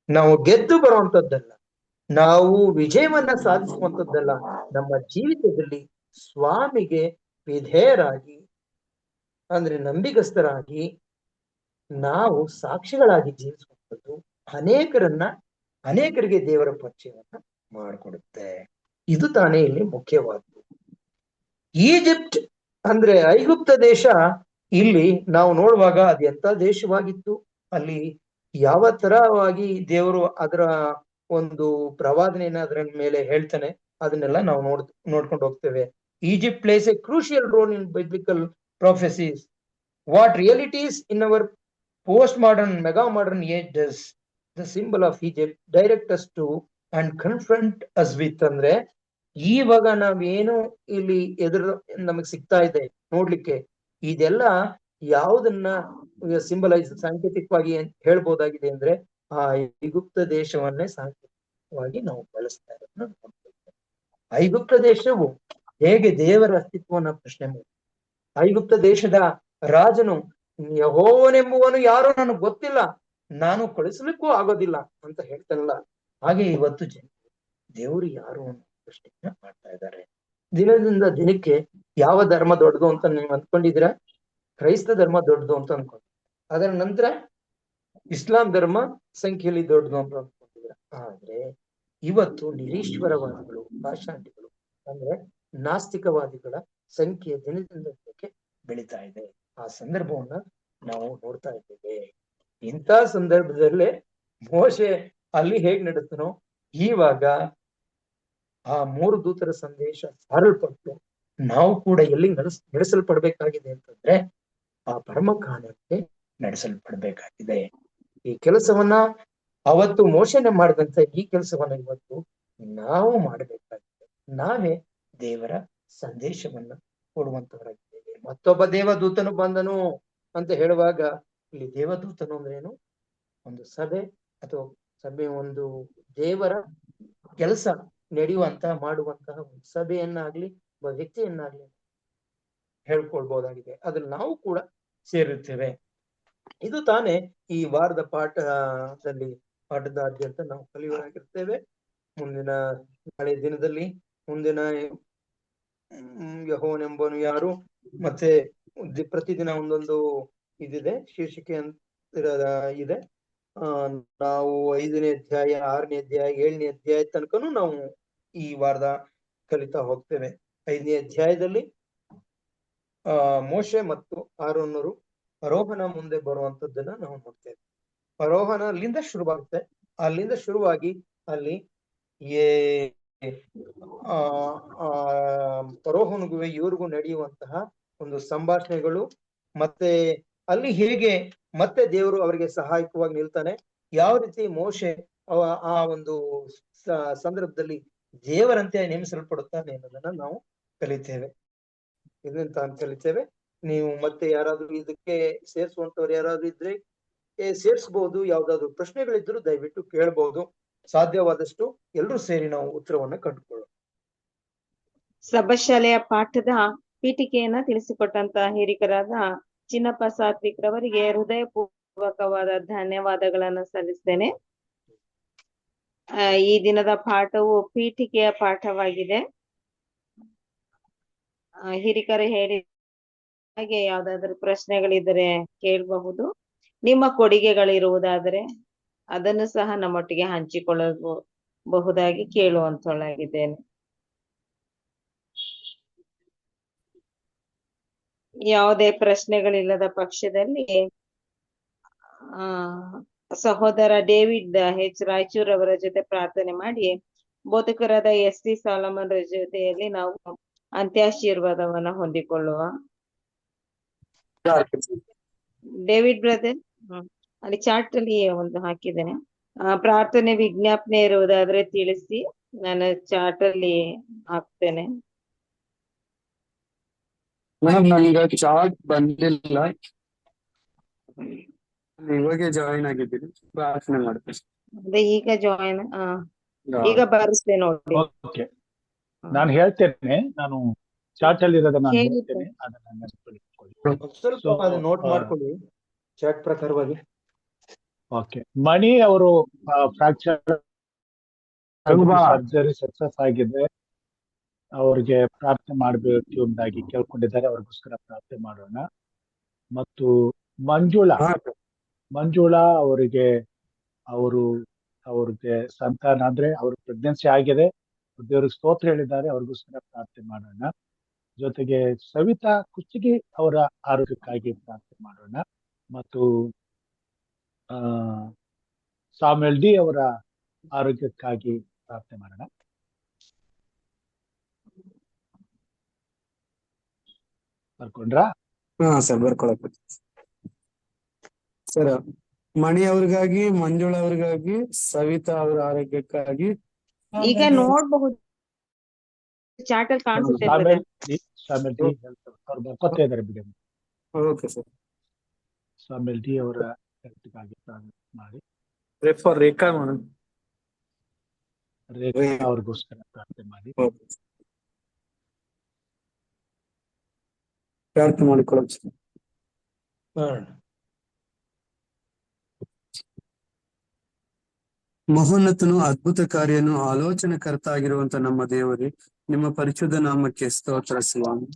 ನಾವು ಗೆದ್ದು ಬರುವಂತದ್ದಲ್ಲ, ನಾವು ವಿಜಯವನ್ನ ಸಾಧಿಸುವಂತದ್ದಲ್ಲ, ನಮ್ಮ ಜೀವಿತದಲ್ಲಿ ಸ್ವಾಮಿಗೆ ವಿಧೇಯರಾಗಿ, ಅಂದ್ರೆ ನಂಬಿಗಸ್ತರಾಗಿ ನಾವು ಸಾಕ್ಷಿಗಳಾಗಿ ಜೀವಿಸುವಂಥದ್ದು ಅನೇಕರಿಗೆ ದೇವರ ಪರಿಚಯವನ್ನ ಮಾಡಿಕೊಡುತ್ತೆ. ಇದು ತಾನೇ ಇಲ್ಲಿ ಮುಖ್ಯವಾದ್ದು. ಈಜಿಪ್ಟ್ ಅಂದ್ರೆ ಐಗುಪ್ತ ದೇಶ, ಇಲ್ಲಿ ನಾವು ನೋಡುವಾಗ ಅದು ಎಂತ ದೇಶವಾಗಿತ್ತು, ಅಲ್ಲಿ ಯಾವ ತರವಾಗಿ ದೇವರು ಅದರ ಒಂದು ಪ್ರವಾದನೆಯನ್ನ ಅದರ ಮೇಲೆ ಹೇಳ್ತಾನೆ. ಅದನ್ನೆಲ್ಲ ನಾವು ನೋಡ್ಕೊಂಡು ಹೋಗ್ತೇವೆ. Egypt plays a crucial role in biblical prophecies. What realities in our post modern mega modern age does the symbol of Egypt direct us to and confront us with ಅಂದ್ರೆ ಇವಾಗ ನಾವೇನು ಇಲ್ಲಿ ಎದುರು ನಮಗ್ ಸಿಗ್ತಾ ಇದೆ ನೋಡ್ಲಿಕ್ಕೆ, ಇದೆಲ್ಲ ಯಾವುದನ್ನ ಸಿಂಬಲೈಸ್ ಸಾಂಕೇತಿಕವಾಗಿ ಹೇಳ್ಬೋದಾಗಿದೆ ಅಂದ್ರೆ ಆ ಐಗುಪ್ತ ದೇಶವನ್ನೇ ಸಾಂಕೇತಿಕವಾಗಿ ನಾವು ಬಳಸ್ತಾ ಇರೋದನ್ನ ನೋಡ್ತೇವೆ. ಐಗುಪ್ತ ದೇಶವು ಹೇಗೆ ದೇವರ ಅಸ್ತಿತ್ವವನ್ನ ಪ್ರಶ್ನೆ ಮಾಡಿ, ಐಗುಪ್ತ ದೇಶದ ರಾಜನು ಯೆಹೋವನೆಂಬುವನು ಯಾರೋ ನನಗೆ ಗೊತ್ತಿಲ್ಲ, ನಾನು ಕಳಿಸ್ಲಿಕ್ಕೂ ಆಗೋದಿಲ್ಲ ಅಂತ ಹೇಳ್ತಾನಲ್ಲ, ಹಾಗೆ ಇವತ್ತು ಜನ ದೇವರು ಯಾರು ಅನ್ನೋ ಪ್ರಶ್ನೆಯನ್ನ ಮಾಡ್ತಾ ಇದ್ದಾರೆ. ದಿನದಿಂದ ದಿನಕ್ಕೆ ಯಾವ ಧರ್ಮ ದೊಡ್ಡದು ಅಂತ ನೀವು ಅಂದ್ಕೊಂಡಿದ್ದೀರಾ? ಕ್ರೈಸ್ತ ಧರ್ಮ ದೊಡ್ಡದು ಅಂತ ಅನ್ಕೊಂಡ್ರಿ, ಅದರ ನಂತರ ಇಸ್ಲಾಂ ಧರ್ಮ ಸಂಖ್ಯೆಯಲ್ಲಿ ದೊಡ್ಡದು ಅಂತ ಅನ್ಕೊಂಡಿದ್ದೀರಾ. ಆದ್ರೆ ಇವತ್ತು ನಿರೀಶ್ವರವಾದಿಗಳು, ಪಾಷಾಂಡಿಗಳು ಅಂದ್ರೆ ನಾಸ್ತಿಕವಾದಿಗಳ ಸಂಖ್ಯೆ ದಿನದಿಂದ ದಿನಕ್ಕೆ ಬೆಳೀತಾ ಇದೆ. ಆ ಸಂದರ್ಭವನ್ನ ನಾವು ನೋಡ್ತಾ ಇದ್ದೇವೆ. ಇಂಥ ಸಂದರ್ಭದಲ್ಲೇ ಮೋಶೆ ಅಲ್ಲಿ ಹೇಗ್ ನಡೆಸ್ತನೋ ಇವಾಗ ಆ 3 ದೂತರ ಸಂದೇಶ ಸಾರಲ್ಪಟ್ಟು ನಾವು ಕೂಡ ಎಲ್ಲಿ ನಡೆಸಲ್ಪಡ್ಬೇಕಾಗಿದೆ ಅಂತಂದ್ರೆ ಆ ಪರಮಕಾಣಕ್ಕೆ ನಡೆಸಲ್ಪಡ್ಬೇಕಾಗಿದೆ. ಈ ಕೆಲಸವನ್ನ ಅವತ್ತು ಮೋಶೆನೆ ಮಾಡಿದಂತ ಈ ಕೆಲಸವನ್ನ ಇವತ್ತು ನಾವು ಮಾಡಬೇಕಾಗಿದೆ. ನಾವೇ ದೇವರ ಸಂದೇಶವನ್ನ ಕೊಡುವಂತವರಾಗಿದ್ದೇವೆ. ಮತ್ತೊಬ್ಬ ದೇವದೂತನು ಬಂದನು ಅಂತ ಹೇಳುವಾಗ ಇಲ್ಲಿ ದೇವದೂತನು ಅಂದ್ರೆ ಏನು? ಒಂದು ಸಭೆ ಅಥವಾ ಒಂದು ದೇವರ ಕೆಲಸ ನಡೆಯುವಂತಹ ಮಾಡುವಂತಹ ಒಂದು ಸಭೆಯನ್ನಾಗ್ಲಿ ಒಬ್ಬ ವ್ಯಕ್ತಿಯನ್ನಾಗ್ಲಿ ಹೇಳ್ಕೊಳ್ಬಹುದಾಗಿದೆ. ಅದ್ರಲ್ಲಿ ನಾವು ಕೂಡ ಸೇರಿರ್ತೇವೆ. ಇದು ತಾನೇ ಈ ವಾರದ ಪಾಠದಾದ್ಯಂತ ನಾವು ಕಲಿಯುವರಾಗಿರ್ತೇವೆ. ಮುಂದಿನ ನಾಳೆ ದಿನದಲ್ಲಿ ಮುಂದಿನ ಯೆಹೋವನೆಂಬನು ಯಾರು, ಮತ್ತೆ ಪ್ರತಿದಿನ ಒಂದೊಂದು ಇದಿದೆ, ಶೀರ್ಷಿಕೆ ಅಂತ ಇದೆ. ನಾವು 5ನೇ ಅಧ್ಯಾಯ, 6ನೇ ಅಧ್ಯಾಯ, 7ನೇ ಅಧ್ಯಾಯ ತನಕನೂ ನಾವು ಈ ವಾರದ ಕಲಿತಾ ಹೋಗ್ತೇವೆ. 5ನೇ ಅಧ್ಯಾಯದಲ್ಲಿ ಮೋಶೆ ಮತ್ತು ಆರೋನರು ಫರೋಹನ ಮುಂದೆ ಬರುವಂತದ್ದನ್ನ ನಾವು ನೋಡ್ತೇವೆ. ಫರೋಹನ ಅಲ್ಲಿಂದ ಶುರುವಾಗುತ್ತೆ. ಅಲ್ಲಿಂದ ಶುರುವಾಗಿ ಅಲ್ಲಿ ಫರೋಹನಿಗೂ ಇವ್ರಿಗೂ ನಡೆಯುವಂತಹ ಒಂದು ಸಂಭಾಷಣೆಗಳು, ಮತ್ತೆ ಅಲ್ಲಿ ಹೇಗೆ ಮತ್ತೆ ದೇವರು ಅವರಿಗೆ ಸಹಾಯಕವಾಗಿ ನಿಲ್ತಾನೆ, ಯಾವ ರೀತಿ ಮೋಶೆ ಆ ಒಂದು ಸಂದರ್ಭದಲ್ಲಿ ದೇವರಂತೆ ನೇಮಿಸಲ್ಪಡುತ್ತಾನೆ ಅನ್ನೋದನ್ನ ನಾವು ಕಲಿತೇವೆ. ಇದನ್ನ ಕಲಿತೇವೆ. ನೀವು ಮತ್ತೆ ಯಾರಾದ್ರೂ ಇದಕ್ಕೆ ಸೇರಿಸುವಂತವ್ರು ಯಾರಾದ್ರೂ ಇದ್ರೆ ಸೇರಿಸಬಹುದು. ಯಾವ್ದಾದ್ರು ಪ್ರಶ್ನೆಗಳಿದ್ರು ದಯವಿಟ್ಟು ಕೇಳಬಹುದು. ಸಾಧ್ಯವಾದಷ್ಟು ಎಲ್ಲರೂ ಸೇರಿ ನಾವು ಉತ್ತರವನ್ನ ಕಂಡುಕೊಳ್ಳೋಣ. ಸಭಾಶಾಲೆಯ ಪಾಠದ ಪೀಠಿಕೆಯನ್ನ ತಿಳಿಸಿಕೊಟ್ಟಂತ ಹಿರಿಕರಾದ ಚಿನ್ನಪ್ಪ ಸಾತ್ವಿಕ್ ರವರಿಗೆ ಹೃದಯಪೂರ್ವಕವಾದ ಧನ್ಯವಾದಗಳನ್ನ ಸಲ್ಲಿಸ್ತೇನೆ. ಈ ದಿನದ ಪಾಠವು ಪೀಠಿಕೆಯ ಪಾಠವಾಗಿದೆ. ಹಿರಿಕರು ಹೇಳಿದ ಹಾಗೆ ಯಾವ್ದಾದ್ರು ಪ್ರಶ್ನೆಗಳಿದ್ರೆ ಕೇಳಬಹುದು. ನಿಮ್ಮ ಕೊಡುಗೆಗಳಿರುವುದಾದರೆ ಅದನ್ನು ಸಹ ನಮ್ಮೊಟ್ಟಿಗೆ ಹಂಚಿಕೊಳ್ಳಬಹುದಾಗಿ ಕೇಳುವಂತೊಳಗಿದ್ದೇನೆ. ಯಾವುದೇ ಪ್ರಶ್ನೆಗಳಿಲ್ಲದ ಪಕ್ಷದಲ್ಲಿ ಸಹೋದರ ಡೇವಿಡ್ ಎಚ್ ರಾಯಚೂರ್ ಅವರ ಜೊತೆ ಪ್ರಾರ್ಥನೆ ಮಾಡಿ ಬೋಧಕರಾದ ಎಸ್ ಟಿ ಸಾಲಮನ್ ಜೊತೆಯಲ್ಲಿ ನಾವು ಅಂತ್ಯಾಶೀರ್ವಾದವನ್ನ ಹೊಂದಿಕೊಳ್ಳುವ. ಡೇವಿಡ್ ಬ್ರದರ್, ಅಲ್ಲಿ ಚಾರ್ಟ್ ಅಲ್ಲಿ ಒಂದು ಹಾಕಿದ್ದೇನೆ. ಪ್ರಾರ್ಥನೆ ವಿಜ್ಞಾಪನೆ ಇರುವುದಾದ್ರೆ ತಿಳಿಸಿ, ನಾನು ಚಾರ್ಟ್ ಅಲ್ಲಿ ಹಾಕ್ತೇನೆ. ಮೇಡಮ್ ನನಗೆ ಚಾರ್ಟ್ ಬಂದಿಲ್ಲ, ಇವಾಗ ಜಾಯಿನ್ ಆಗಿದ್ದೀನಿ, ಪ್ರಾರ್ಥನೆ ಮಾಡ್ತೀನಿ. ಅದೇ ಈಗ ಜಾಯಿನ್ ಈಗ ಬರುತ್ತೆ ನೋಡಿ. ಓಕೆ, ನಾನು ಹೇಳ್ತೇನೆ. ನಾನು ಚಾರ್ಟ್ ಅಲ್ಲಿ ಇರೋದನ್ನ ಹೇಳ್ತೇನೆ, ಅದನ್ನ ನೆನಪಿಟ್ಕೊಳ್ಳಿ. ಸ್ವಲ್ಪ ಅದನ್ನ ನೋಟ್ ಮಾಡ್ಕೊಳ್ಳಿ ಚಾರ್ಟ್ ಪ್ರಕಾರವಾಗಿ. ಓಕೆ, ಮಣಿ ಅವರು ಫ್ರಾಕ್ಚರ್ ಸರ್ಜರಿ ಸಕ್ಸಸ್ ಆಗಿದೆ, ಅವ್ರಿಗೆ ಪ್ರಾರ್ಥನೆ ಮಾಡಬೇಕು ಎಂಬುದಾಗಿ ಕೇಳ್ಕೊಂಡಿದ್ದಾರೆ. ಅವ್ರಿಗೋಸ್ಕರ ಪ್ರಾರ್ಥನೆ ಮಾಡೋಣ. ಮತ್ತು ಮಂಜುಳಾ ಅವರಿಗೆ ಅವ್ರಿಗೆ ಸಂತಾನ ಅಂದ್ರೆ ಅವ್ರ ಪ್ರೆಗ್ನೆನ್ಸಿ ಆಗಿದೆ, ದೇವ್ರಿಗೆ ಸ್ತೋತ್ರ ಹೇಳಿದ್ದಾರೆ, ಅವ್ರಿಗೋಸ್ಕರ ಪ್ರಾರ್ಥನೆ ಮಾಡೋಣ. ಜೊತೆಗೆ ಸವಿತಾ ಕುಷ್ಟಗಿ ಅವರ ಆರೋಗ್ಯಕ್ಕಾಗಿ ಪ್ರಾರ್ಥನೆ ಮಾಡೋಣ. ಮತ್ತು ಸಾಮ್ಯಲ್ ಡಿ ಅವರ ಆರೋಗ್ಯಕ್ಕಾಗಿ ಪ್ರಾರ್ಥನೆ ಮಾಡೋಣ. ಬರ್ಕೊಂಡ್ರಾ? ಹಾ ಸರ್, ಬರ್ಕೊಳಕ್ ಸರ್. ಮಣಿ ಅವ್ರಿಗಾಗಿ, ಮಂಜುಳಾ ಅವ್ರಿಗಾಗಿ, ಸವಿತಾ ಅವ್ರ ಆರೋಗ್ಯಕ್ಕಾಗಿ. ಈಗ ನೋಡ್ಬಹುದು ಚಾಟ್ ಅಲ್ಲಿ ಕಾಣಿಸುತ್ತೆ ಸಾಮೇಲ್ ಡಿ ಹೆಲ್ತ್ ಅವ್ರು ಬರ್ಕೊತಾ ಇದಾರೆ ಬಿಡಿ. Okay sir. ಸಾಮೇಲ್ ಡಿ ಅವರ ಹೆಲ್ತ್ಗಾಗಿ ಮಾಡಿ. ರೇಖಾ ಮೇಡಮ್, ರೇಖಾ ಅವ್ರಿಗೋಸ್ಕರ ಪ್ರಾರ್ಥನೆ ಮಾಡಿ. ಪ್ರಾರ್ಥನೆ ಮಾಡಿಕೊಳ್ಳೋದು ಸರ್. ಮಹೋನ್ನತನು, ಅದ್ಭುತ ಕಾರ್ಯನು, ಆಲೋಚನಕರ್ತ ಆಗಿರುವಂತ ನಮ್ಮ ದೇವರೇ, ನಿಮ್ಮ ಪರಿಶುದ್ಧ ನಾಮಕ್ಕೆ ಸ್ತೋತ್ರ ಸ್ವಾಮಿ.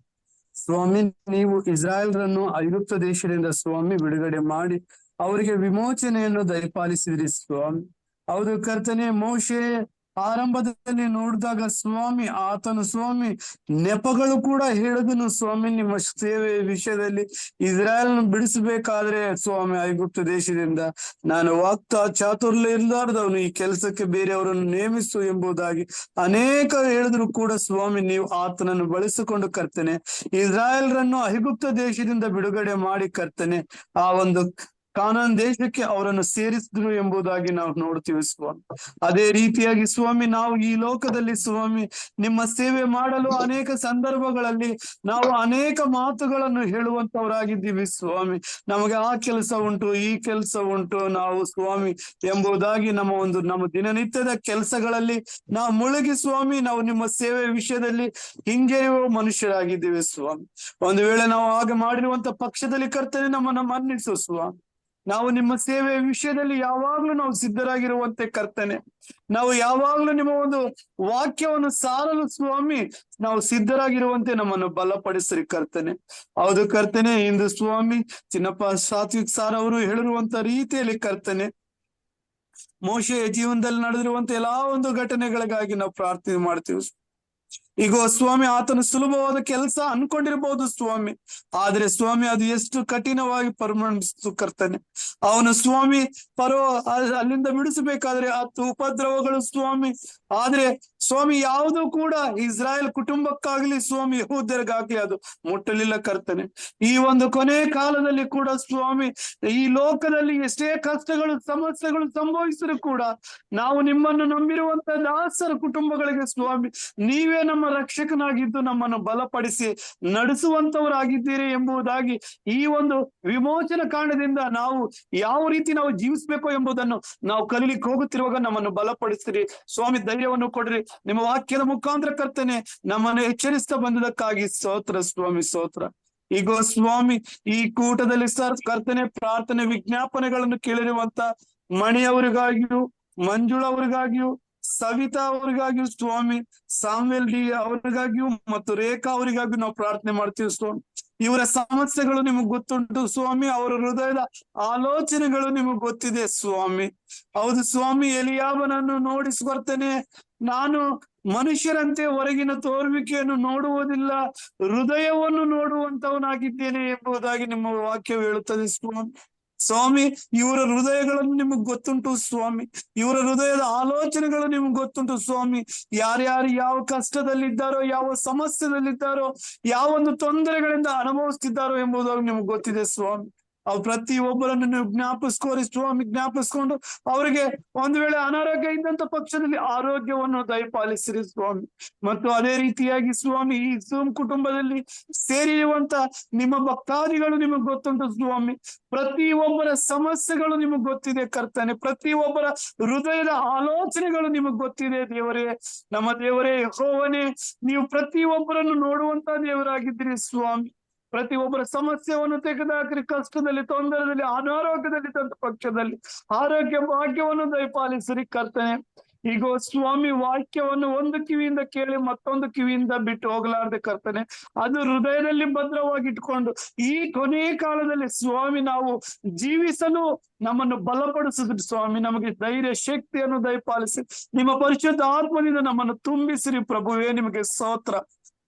ಸ್ವಾಮಿ, ನೀವು ಇಸ್ರಾಯೇಲ್ರನ್ನು ಐಗುಪ್ತ ದೇಶದಿಂದ ಸ್ವಾಮಿ ಬಿಡುಗಡೆ ಮಾಡಿ ಅವರಿಗೆ ವಿಮೋಚನೆಯನ್ನು ದಯಪಾಲಿಸಿದ್ರಿ ಸ್ವಾಮಿ. ಹೌದು ಕರ್ತನೆ, ಮೋಶೆ ಆರಂಭದಲ್ಲಿ ನೋಡಿದಾಗ ಸ್ವಾಮಿ ಆತನು ಸ್ವಾಮಿ ನೆಪಗಳು ಕೂಡ ಹೇಳಿದನು ಸ್ವಾಮಿ, ನಿಮ್ಮ ಸೇವೆ ವಿಷಯದಲ್ಲಿ ಇಸ್ರಾಯೇಲ್ ಬಿಡಿಸಬೇಕಾದ್ರೆ ಸ್ವಾಮಿ ಐಗುಪ್ತ ದೇಶದಿಂದ ನಾನು ವಾಕ್ತ ಚಾತುರ್ಯ ಇರ್ಲಾರ್ದವನು ಈ ಕೆಲಸಕ್ಕೆ ಬೇರೆಯವರನ್ನು ನೇಮಿಸು ಎಂಬುದಾಗಿ ಅನೇಕ ಹೇಳಿದ್ರು ಕೂಡ ಸ್ವಾಮಿ, ನೀವು ಆತನನ್ನು ಬಳಸಿಕೊಂಡು ಕರ್ತನೆ ಇಸ್ರಾಯೇಲ್ರನ್ನು ಐಗುಪ್ತ ದೇಶದಿಂದ ಬಿಡುಗಡೆ ಮಾಡಿ ಕರ್ತನೆ ಆ ಒಂದು ಕಾನಾನ್ ದೇಶಕ್ಕೆ ಅವರನ್ನು ಸೇರಿಸಿದ್ರು ಎಂಬುದಾಗಿ ನಾವು ನೋಡ್ತೀವಿ ಸ್ವಾಮಿ. ಅದೇ ರೀತಿಯಾಗಿ ಸ್ವಾಮಿ, ನಾವು ಈ ಲೋಕದಲ್ಲಿ ಸ್ವಾಮಿ ನಿಮ್ಮ ಸೇವೆ ಮಾಡಲು ಅನೇಕ ಸಂದರ್ಭಗಳಲ್ಲಿ ನಾವು ಅನೇಕ ಮಾತುಗಳನ್ನು ಹೇಳುವಂತವರಾಗಿದ್ದೀವಿ ಸ್ವಾಮಿ. ನಮಗೆ ಆ ಕೆಲಸ ಉಂಟು, ಈ ಕೆಲಸ ಉಂಟು ನಾವು ಸ್ವಾಮಿ ಎಂಬುದಾಗಿ ನಮ್ಮ ದಿನನಿತ್ಯದ ಕೆಲಸಗಳಲ್ಲಿ ನಾವು ಮುಳುಗಿ ಸ್ವಾಮಿ ನಾವು ನಿಮ್ಮ ಸೇವೆ ವಿಷಯದಲ್ಲಿ ಹಿಂಗೆಯುವ ಮನುಷ್ಯರಾಗಿದ್ದೀವಿ ಸ್ವಾಮಿ. ಒಂದು ವೇಳೆ ನಾವು ಹಾಗೆ ಮಾಡಿರುವಂತ ಪಕ್ಷದಲ್ಲಿ ಕರ್ತನೆ ನಮ್ಮನ್ನು ಮನ್ನಿಸು ಸ್ವಾಮಿ. ನಾವು ನಿಮ್ಮ ಸೇವೆಯ ವಿಷಯದಲ್ಲಿ ಯಾವಾಗ್ಲೂ ನಾವು ಸಿದ್ಧರಾಗಿರುವಂತೆ ಕರ್ತನೆ, ನಾವು ಯಾವಾಗ್ಲೂ ನಿಮ್ಮ ಒಂದು ವಾಕ್ಯವನ್ನು ಸಾರಲು ಸ್ವಾಮಿ ನಾವು ಸಿದ್ಧರಾಗಿರುವಂತೆ ನಮ್ಮನ್ನು ಬಲಪಡಿಸ್ರಿ ಕರ್ತನೆ. ಹೌದು ಕರ್ತನೆ, ಇಂದು ಸ್ವಾಮಿ ಚಿನ್ನಪ್ಪ ಸಾತ್ವಿಕ್ ಸಾರ್ ಅವರು ಹೇಳಿರುವಂತ ರೀತಿಯಲ್ಲಿ ಕರ್ತನೆ ಮೋಶೆಯ ಜೀವನದಲ್ಲಿ ನಡೆದಿರುವಂತ ಎಲ್ಲಾ ಒಂದು ಘಟನೆಗಳಿಗಾಗಿ ನಾವು ಪ್ರಾರ್ಥನೆ ಮಾಡ್ತೀವಿ. ಈಗ ಸ್ವಾಮಿ ಆತನು ಸುಲಭವಾದ ಕೆಲಸ ಅನ್ಕೊಂಡಿರ್ಬಹುದು ಸ್ವಾಮಿ, ಆದ್ರೆ ಸ್ವಾಮಿ ಅದು ಎಷ್ಟು ಕಠಿಣವಾಗಿ ಪರಿಣಮಿಸ್ತು ಕರ್ತನೆ. ಅವನು ಸ್ವಾಮಿ ಅಲ್ಲಿಂದ ಬಿಡಿಸಬೇಕಾದ್ರೆ 10 ಉಪದ್ರವಗಳು ಸ್ವಾಮಿ, ಆದ್ರೆ ಸ್ವಾಮಿ ಯಾವುದು ಕೂಡ ಇಸ್ರಾಯೇಲ್ ಕುಟುಂಬಕ್ಕಾಗ್ಲಿ ಸ್ವಾಮಿ ಯಹೂದ್ಯರಿಗಾಗ್ಲಿ ಅದು ಮುಟ್ಟಲಿಲ್ಲ ಕರ್ತನೆ. ಈ ಒಂದು ಕೊನೆ ಕಾಲದಲ್ಲಿ ಕೂಡ ಸ್ವಾಮಿ ಈ ಲೋಕದಲ್ಲಿ ಎಷ್ಟೇ ಕಷ್ಟಗಳು ಸಮಸ್ಯೆಗಳು ಸಂಭವಿಸಿದ್ರು ಕೂಡ ನಾವು ನಿಮ್ಮನ್ನು ನಂಬಿರುವಂತ ದಾಸರ ಕುಟುಂಬಗಳಿಗೆ ಸ್ವಾಮಿ ನೀವೇ ನಮ್ಮ ರಕ್ಷಕನಾಗಿದ್ದು ನಮ್ಮನ್ನು ಬಲಪಡಿಸಿ ನಡೆಸುವಂತವರಾಗಿದ್ದೀರಿ ಎಂಬುದಾಗಿ ಈ ಒಂದು ವಿಮೋಚನ ಕಾಂಡದಿಂದ ನಾವು ಯಾವ ರೀತಿ ನಾವು ಜೀವಿಸ್ಬೇಕು ಎಂಬುದನ್ನು ನಾವು ಕಲೀಲಿಕ್ಕೆ ಹೋಗುತ್ತಿರುವಾಗ ನಮ್ಮನ್ನು ಬಲಪಡಿಸ್ತೀರಿ ಸ್ವಾಮಿ. ಧೈರ್ಯವನ್ನು ಕೊಡ್ರಿ. ನಿಮ್ಮ ವಾಕ್ಯದ ಮುಖಾಂತರ ಕರ್ತನೆ ನಮ್ಮನ್ನು ಎಚ್ಚರಿಸ್ತಾ ಬಂದದಕ್ಕಾಗಿ ಸ್ತೋತ್ರ ಸ್ವಾಮಿ, ಸ್ತೋತ್ರ. ಈಗ ಸ್ವಾಮಿ ಈ ಕೂಟದಲ್ಲಿ ಕರ್ತನೆ ಪ್ರಾರ್ಥನೆ ವಿಜ್ಞಾಪನೆಗಳನ್ನು ಕೇಳಿರುವಂತ ಮಣಿಯವರಿಗಾಗಿಯೂ, ಮಂಜುಳಾ ಅವರಿಗಾಗಿಯೂ, ಸವಿತಾ ಅವರಿಗಾಗಿಯೂ ಸ್ವಾಮಿ, ಸಾಮ್ವೆಲ್ ಡಿ ಅವರಿಗಾಗಿಯೂ ಮತ್ತು ರೇಖಾ ಅವರಿಗಾಗಿಯೂ ನಾವು ಪ್ರಾರ್ಥನೆ ಮಾಡ್ತೀವಿ ಸ್ವಾಮಿ. ಇವರ ಸಮಸ್ಯೆಗಳು ನಿಮಗ್ ಗೊತ್ತುಂಟು ಸ್ವಾಮಿ, ಅವರ ಹೃದಯದ ಆಲೋಚನೆಗಳು ನಿಮಗ್ ಗೊತ್ತಿದೆ ಸ್ವಾಮಿ. ಹೌದು ಸ್ವಾಮಿ, ಎಲಿಯಾಬನನ್ನು ನೋಡಿಸ್ಬರ್ತೇನೆ, ನಾನು ಮನುಷ್ಯರಂತೆ ಹೊರಗಿನ ತೋರುವಿಕೆಯನ್ನು ನೋಡುವುದಿಲ್ಲ, ಹೃದಯವನ್ನು ನೋಡುವಂತವನಾಗಿದ್ದೇನೆ ಎಂಬುದಾಗಿ ನಿಮ್ಮ ವಾಕ್ಯ ಹೇಳುತ್ತದೆ ಸ್ವಾಮಿ. ಸ್ವಾಮಿ, ಇವರ ಹೃದಯಗಳನ್ನು ನಿಮಗ್ ಗೊತ್ತುಂಟು ಸ್ವಾಮಿ, ಇವರ ಹೃದಯದ ಆಲೋಚನೆಗಳು ನಿಮ್ಗೆ ಗೊತ್ತುಂಟು ಸ್ವಾಮಿ. ಯಾರ್ಯಾರು ಯಾವ ಕಷ್ಟದಲ್ಲಿದ್ದಾರೋ, ಯಾವ ಸಮಸ್ಯೆದಲ್ಲಿದ್ದಾರೋ, ಯಾವ ಒಂದು ತೊಂದರೆಗಳಿಂದ ಅನುಭವಿಸ್ತಿದ್ದಾರೋ ಎಂಬುದಾಗಿ ನಿಮ್ಗೆ ಗೊತ್ತಿದೆ ಸ್ವಾಮಿ. ಅವು ಪ್ರತಿಯೊಬ್ಬರನ್ನು ನೀವು ಜ್ಞಾಪಿಸ್ಕೋರಿ ಸ್ವಾಮಿ. ಜ್ಞಾಪಿಸ್ಕೊಂಡು ಅವರಿಗೆ ಒಂದು ವೇಳೆ ಅನಾರೋಗ್ಯ ಇದ್ದಂತ ಪಕ್ಷದಲ್ಲಿ ಆರೋಗ್ಯವನ್ನು ದಯಪಾಲಿಸಿರಿ ಸ್ವಾಮಿ. ಮತ್ತು ಅದೇ ರೀತಿಯಾಗಿ ಸ್ವಾಮಿ ಈ ಝೂಮ್ ಕುಟುಂಬದಲ್ಲಿ ಸೇರಿರುವಂತ ನಿಮ್ಮ ಭಕ್ತಾದಿಗಳು ನಿಮಗ್ ಗೊತ್ತುಂಟು ಸ್ವಾಮಿ. ಪ್ರತಿಯೊಬ್ಬರ ಸಮಸ್ಯೆಗಳು ನಿಮಗ್ ಗೊತ್ತಿದೆ ಕರ್ತನೆ, ಪ್ರತಿಯೊಬ್ಬರ ಹೃದಯದ ಆಲೋಚನೆಗಳು ನಿಮಗ್ ಗೊತ್ತಿದೆ ದೇವರೇ. ನಮ್ಮ ದೇವರೇ ಯೆಹೋವನೇ, ನೀವು ಪ್ರತಿಯೊಬ್ಬರನ್ನು ನೋಡುವಂತ ದೇವರಾಗಿದ್ದೀರಿ ಸ್ವಾಮಿ. ಪ್ರತಿಯೊಬ್ಬರ ಸಮಸ್ಯೆಯನ್ನು ತೆಗೆದುಹಾಕ್ರಿ. ಕಷ್ಟದಲ್ಲಿ, ತೊಂದರೆಯಲ್ಲಿ, ಅನಾರೋಗ್ಯದಲ್ಲಿದ್ದಂತ ಪಕ್ಷದಲ್ಲಿ ಆರೋಗ್ಯ ಭಾಗ್ಯವನ್ನು ದಯಪಾಲಿಸಿರಿ ಕರ್ತನೆ. ಈಗ ಸ್ವಾಮಿ ವಾಕ್ಯವನ್ನು ಒಂದು ಕಿವಿಯಿಂದ ಕೇಳಿ ಮತ್ತೊಂದು ಕಿವಿಯಿಂದ ಬಿಟ್ಟು ಹೋಗಲಾರದೆ ಕರ್ತನೆ, ಅದು ಹೃದಯದಲ್ಲಿ ಭದ್ರವಾಗಿಟ್ಕೊಂಡು ಈ ಕೊನೆಯ ಕಾಲದಲ್ಲಿ ಸ್ವಾಮಿ ನಾವು ಜೀವಿಸಲು ನಮ್ಮನ್ನು ಬಲಪಡಿಸಿದ್ರಿ ಸ್ವಾಮಿ. ನಮಗೆ ಧೈರ್ಯ ಶಕ್ತಿಯನ್ನು ದಯಪಾಲಿಸಿ ನಿಮ್ಮ ಪರಿಶುದ್ಧ ಆತ್ಮದಿಂದ ನಮ್ಮನ್ನು ತುಂಬಿಸಿರಿ ಪ್ರಭುವೇ. ನಿಮಗೆ ಸ್ತೋತ್ರ.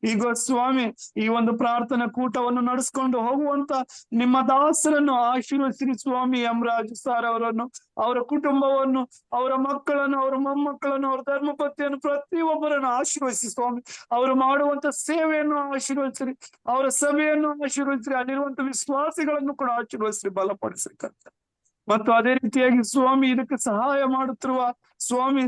ಈಗ ಸ್ವಾಮಿ ಈ ಒಂದು ಪ್ರಾರ್ಥನಾ ಕೂಟವನ್ನು ನಡೆಸ್ಕೊಂಡು ಹೋಗುವಂತ ನಿಮ್ಮ ದಾಸರನ್ನು ಆಶೀರ್ವದಿಸಿರಿ ಸ್ವಾಮಿ. ಯಮರಾಜ್ ಸರ್ ಅವರನ್ನು, ಅವರ ಕುಟುಂಬವನ್ನು, ಅವರ ಮಕ್ಕಳನ್ನು, ಅವರ ಮೊಮ್ಮಕ್ಕಳನ್ನು, ಅವರ ಧರ್ಮಪತ್ನಿಯನ್ನು, ಪ್ರತಿಯೊಬ್ಬರನ್ನು ಆಶೀರ್ವದಿಸಿ ಸ್ವಾಮಿ. ಅವರು ಮಾಡುವಂತ ಸೇವೆಯನ್ನು ಆಶೀರ್ವದಿಸಿರಿ, ಅವರ ಸಭೆಯನ್ನು ಆಶೀರ್ವದಿಸಿರಿ, ಅಲ್ಲಿರುವಂತ ವಿಶ್ವಾಸಿಗಳನ್ನು ಕೂಡ ಆಶೀರ್ವದಿಸಿರಿ, ಬಲಪಡಿಸಿರಿ ಕರ್ತನೆ. ಮತ್ತು ಅದೇ ರೀತಿಯಾಗಿ ಸ್ವಾಮಿ ಇದಕ್ಕೆ ಸಹಾಯ ಮಾಡುತ್ತಿರುವ ಸ್ವಾಮಿ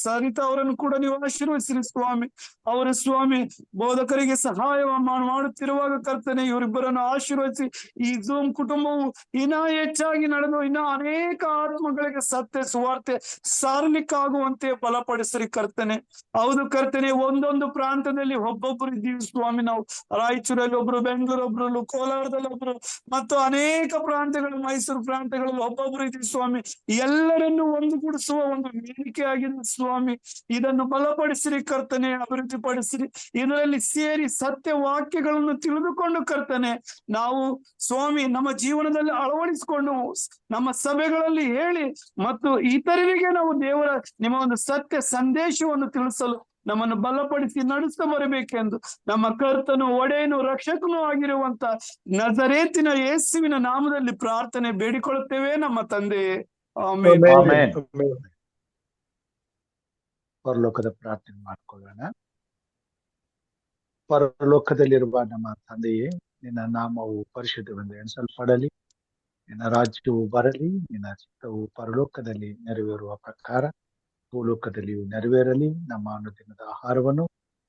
ಸರಿತಾ ಅವರನ್ನು ಕೂಡ ನೀವು ಆಶೀರ್ವದಿಸಿರಿ ಸ್ವಾಮಿ. ಅವರ ಸ್ವಾಮಿ ಬೋಧಕರಿಗೆ ಸಹಾಯ ಮಾಡುತ್ತಿರುವಾಗ ಕರ್ತನೆ ಇವರಿಬ್ಬರನ್ನು ಆಶೀರ್ವದಿಸಿ ಈ ಝೂಮ್ ಕುಟುಂಬವು ಇನ್ನ ಹೆಚ್ಚಾಗಿ ನಡೆದು ಇನ್ನ ಅನೇಕ ಆತ್ಮಗಳಿಗೆ ಸತ್ಯ ಸುವಾರ್ತೆ ಸಾರಲಿಕ್ಕಾಗುವಂತೆ ಬಲಪಡಿಸಿರಿ ಕರ್ತನೆ. ಹೌದು ಕರ್ತನೆ, ಒಂದೊಂದು ಪ್ರಾಂತದಲ್ಲಿ ಒಬ್ಬೊಬ್ರು ಇದ್ದೀವಿ ಸ್ವಾಮಿ. ನಾವು ರಾಯಚೂರಲ್ಲಿ ಒಬ್ರು, ಬೆಂಗಳೂರು ಒಬ್ರು, ಕೋಲಾರದಲ್ಲಿ ಒಬ್ರು, ಮತ್ತು ಅನೇಕ ಪ್ರಾಂತಗಳು, ಮೈಸೂರು ಪ್ರಾಂತಗಳಲ್ಲಿ ಒಬ್ಬೊಬ್ರು ಇದ್ದೀವಿ ಸ್ವಾಮಿ. ಎಲ್ಲರನ್ನು ಒಂದುಗೂಡಿಸುವ ಒಂದು ವೇದಿಕೆ ಆಗಿದೆ ಸ್ವಾಮಿ. ಇದನ್ನು ಬಲಪಡಿಸಿರಿ ಕರ್ತನೆ, ಅಭಿವೃದ್ಧಿ ಪಡಿಸಿರಿ. ಇದರಲ್ಲಿ ಸೇರಿ ಸತ್ಯ ವಾಕ್ಯಗಳನ್ನು ತಿಳಿದುಕೊಂಡು ಕರ್ತನೆ ನಾವು ಸ್ವಾಮಿ ನಮ್ಮ ಜೀವನದಲ್ಲಿ ಅಳವಡಿಸಿಕೊಂಡು ನಮ್ಮ ಸಭೆಗಳಲ್ಲಿ ಹೇಳಿ ಮತ್ತು ಇತರರಿಗೆ ನಾವು ದೇವರ ನಿಮ್ಮ ಒಂದು ಸತ್ಯ ಸಂದೇಶವನ್ನು ತಿಳಿಸಲು ನಮ್ಮನ್ನು ಬಲಪಡಿಸಿ ನಡೆಸ್ತಾ ಬರಬೇಕೆಂದು ನಮ್ಮ ಕರ್ತನು, ಒಡೆಯನು, ರಕ್ಷಕನೂ ಆಗಿರುವಂತ ನಜರೇತಿನ ಯೇಸುವಿನ ನಾಮದಲ್ಲಿ ಪ್ರಾರ್ಥನೆ ಬೇಡಿಕೊಳ್ಳುತ್ತೇವೆ ನಮ್ಮ ತಂದೆಯೇ. ಆಮೆನ್. ಆಮೆನ್. ಪರಲೋಕದ ಪ್ರಾರ್ಥನೆ ಮಾಡ್ಕೊಳ್ಳೋಣ. ಪರಲೋಕದಲ್ಲಿರುವ ನಮ್ಮ ತಂದೆಯೇ, ನಿನ್ನ ನಾಮವು ಪರಿಶುದ್ಧವೆಂದು ಎಣಿಸಲ್ಪಡಲಿ, ನಿನ್ನ ರಾಜ್ಯವು ಬರಲಿ, ನಿನ್ನ ಚಿತ್ತವು ಪರಲೋಕದಲ್ಲಿ ನೆರವೇರುವ ಪ್ರಕಾರ ಭೂಲೋಕದಲ್ಲಿಯೂ ನೆರವೇರಲಿ. ನಮ್ಮ ಅನುದಿನದ ಆಹಾರವನ್ನು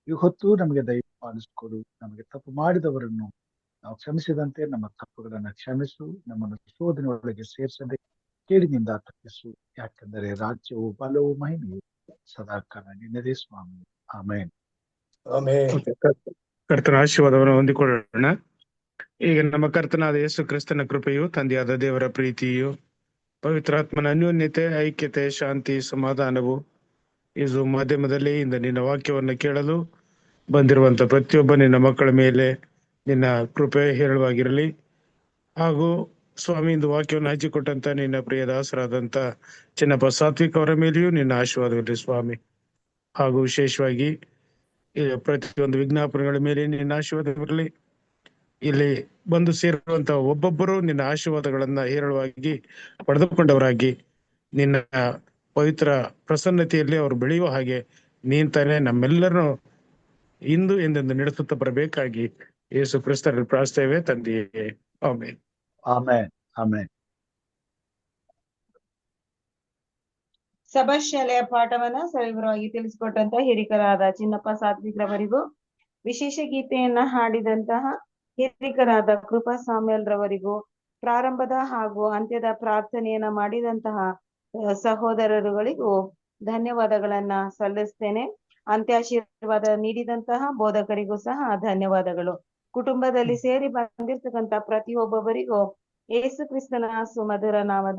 ಇವತ್ತು ನಮಗೆ ದಯಪಾಲಿಸಿಕೊಡು. ನಮಗೆ ತಪ್ಪು ಮಾಡಿದವರನ್ನು ನಾವು ಕ್ಷಮಿಸಿದಂತೆ ನಮ್ಮ ತಪ್ಪುಗಳನ್ನು ಕ್ಷಮಿಸು. ನಮ್ಮನ್ನು ಶೋಧನೆ ಒಳಗೆ ಸೇರಿಸದೆ ಕೇಳಿನಿಂದ ತಪ್ಪಿಸು. ಯಾಕೆಂದರೆ ರಾಜ್ಯವು, ಬಲವು, ಮಹಿಮೆಯು ಸದಾಕಾಲ ನಿನ್ನದೇ ಸ್ವಾಮಿ. ಆಮೇನ್. ಕರ್ತನ ಆಶೀರ್ವಾದವನ್ನು ಹೊಂದಿಕೊಳ್ಳೋಣ. ಈಗ ನಮ್ಮ ಕರ್ತನಾದ ಯೇಸು ಕ್ರಿಸ್ತನ ಕೃಪೆಯು, ತಂದೆಯಾದ ದೇವರ ಪ್ರೀತಿಯು, ಪವಿತ್ರಾತ್ಮನ ಅನ್ಯೋನ್ಯತೆ, ಐಕ್ಯತೆ, ಶಾಂತಿ, ಸಮಾಧಾನವು ಇದು ಮಾಧ್ಯಮದಲ್ಲಿ ಇಂದ ನಿನ್ನ ವಾಕ್ಯವನ್ನು ಕೇಳಲು ಬಂದಿರುವಂತ ಪ್ರತಿಯೊಬ್ಬ ನಿನ್ನ ಮಕ್ಕಳ ಮೇಲೆ ನಿನ್ನ ಕೃಪೆ ಹೇರಳವಾಗಿರಲಿ. ಹಾಗೂ ಸ್ವಾಮಿ ಇಂದು ವಾಕ್ಯವನ್ನು ಹಂಚಿಕೊಟ್ಟಂತ ನಿನ್ನ ಪ್ರಿಯ ದಾಸರಾದಂತ ಚಿನ್ನಪ್ಪ ಸಾತ್ವಿಕ್ ಅವರ ಮೇಲೆಯೂ ನಿನ್ನ ಆಶೀರ್ವಾದವಿರಲಿ ಸ್ವಾಮಿ. ಹಾಗೂ ವಿಶೇಷವಾಗಿ ಪ್ರತಿಯೊಂದು ವಿಜ್ಞಾಪನೆಗಳ ಮೇಲೆ ನಿನ್ನ ಆಶೀರ್ವಾದವಿರಲಿ. ಇಲ್ಲಿ ಬಂದು ಸೇರುವಂತ ಒಬ್ಬೊಬ್ಬರು ನಿನ್ನ ಆಶೀರ್ವಾದಗಳನ್ನ ಹೇರಳವಾಗಿ ಪಡೆದುಕೊಂಡವರಾಗಿ ನಿನ್ನ ಪವಿತ್ರ ಪ್ರಸನ್ನತೆಯಲ್ಲಿ ಅವರು ಬೆಳೆಯುವ ಹಾಗೆ ನೀನ್ ತಾನೇ ನಮ್ಮೆಲ್ಲರನ್ನು ಇಂದು ಎಂದೆಂದು ನಡೆಸುತ್ತಾ ಬರಬೇಕಾಗಿ ಯೇಸು ಕ್ರಿಸ್ತರಲ್ಲಿ ಪ್ರಾರ್ಥಿಸ್ತೇವೆ ತಂದೆಯೇ. ಆಮೆನ್. ಆಮೆನ್. ಆಮೆನ್. ಸಭಾಶಾಲೆಯ ಪಾಠವನ್ನ ಸವಿವರವಾಗಿ ತಿಳಿಸಿಕೊಟ್ಟಂತಹ ಹಿರಿಕರಾದ ಚಿನ್ನಪ್ಪ ಸಾತ್ವಿಕ್ರವರಿಗೂ, ವಿಶೇಷ ಗೀತೆಯನ್ನ ಹಾಡಿದಂತಹ ಹಿರಿಕರಾದ ಕೃಪಾ ಸಾಮ್ಯಲ್ ರವರಿಗೂ, ಪ್ರಾರಂಭದ ಹಾಗೂ ಅಂತ್ಯದ ಪ್ರಾರ್ಥನೆಯನ್ನ ಮಾಡಿದಂತಹ ಸಹೋದರರುಗಳಿಗೂ ಧನ್ಯವಾದಗಳನ್ನ ಸಲ್ಲಿಸ್ತೇನೆ. ಅಂತ್ಯಾಶೀರ್ವಾದ ನೀಡಿದಂತಹ ಬೋಧಕರಿಗೂ ಸಹ ಧನ್ಯವಾದಗಳು. ಕುಟುಂಬದಲ್ಲಿ ಸೇರಿ ಬಂದಿರ್ತಕ್ಕಂಥ ಪ್ರತಿಯೊಬ್ಬೊಬ್ಬರಿಗೂ ಯೇಸು ಕ್ರಿಸ್ತನ ಸುಮಧುರ ನಾಮದ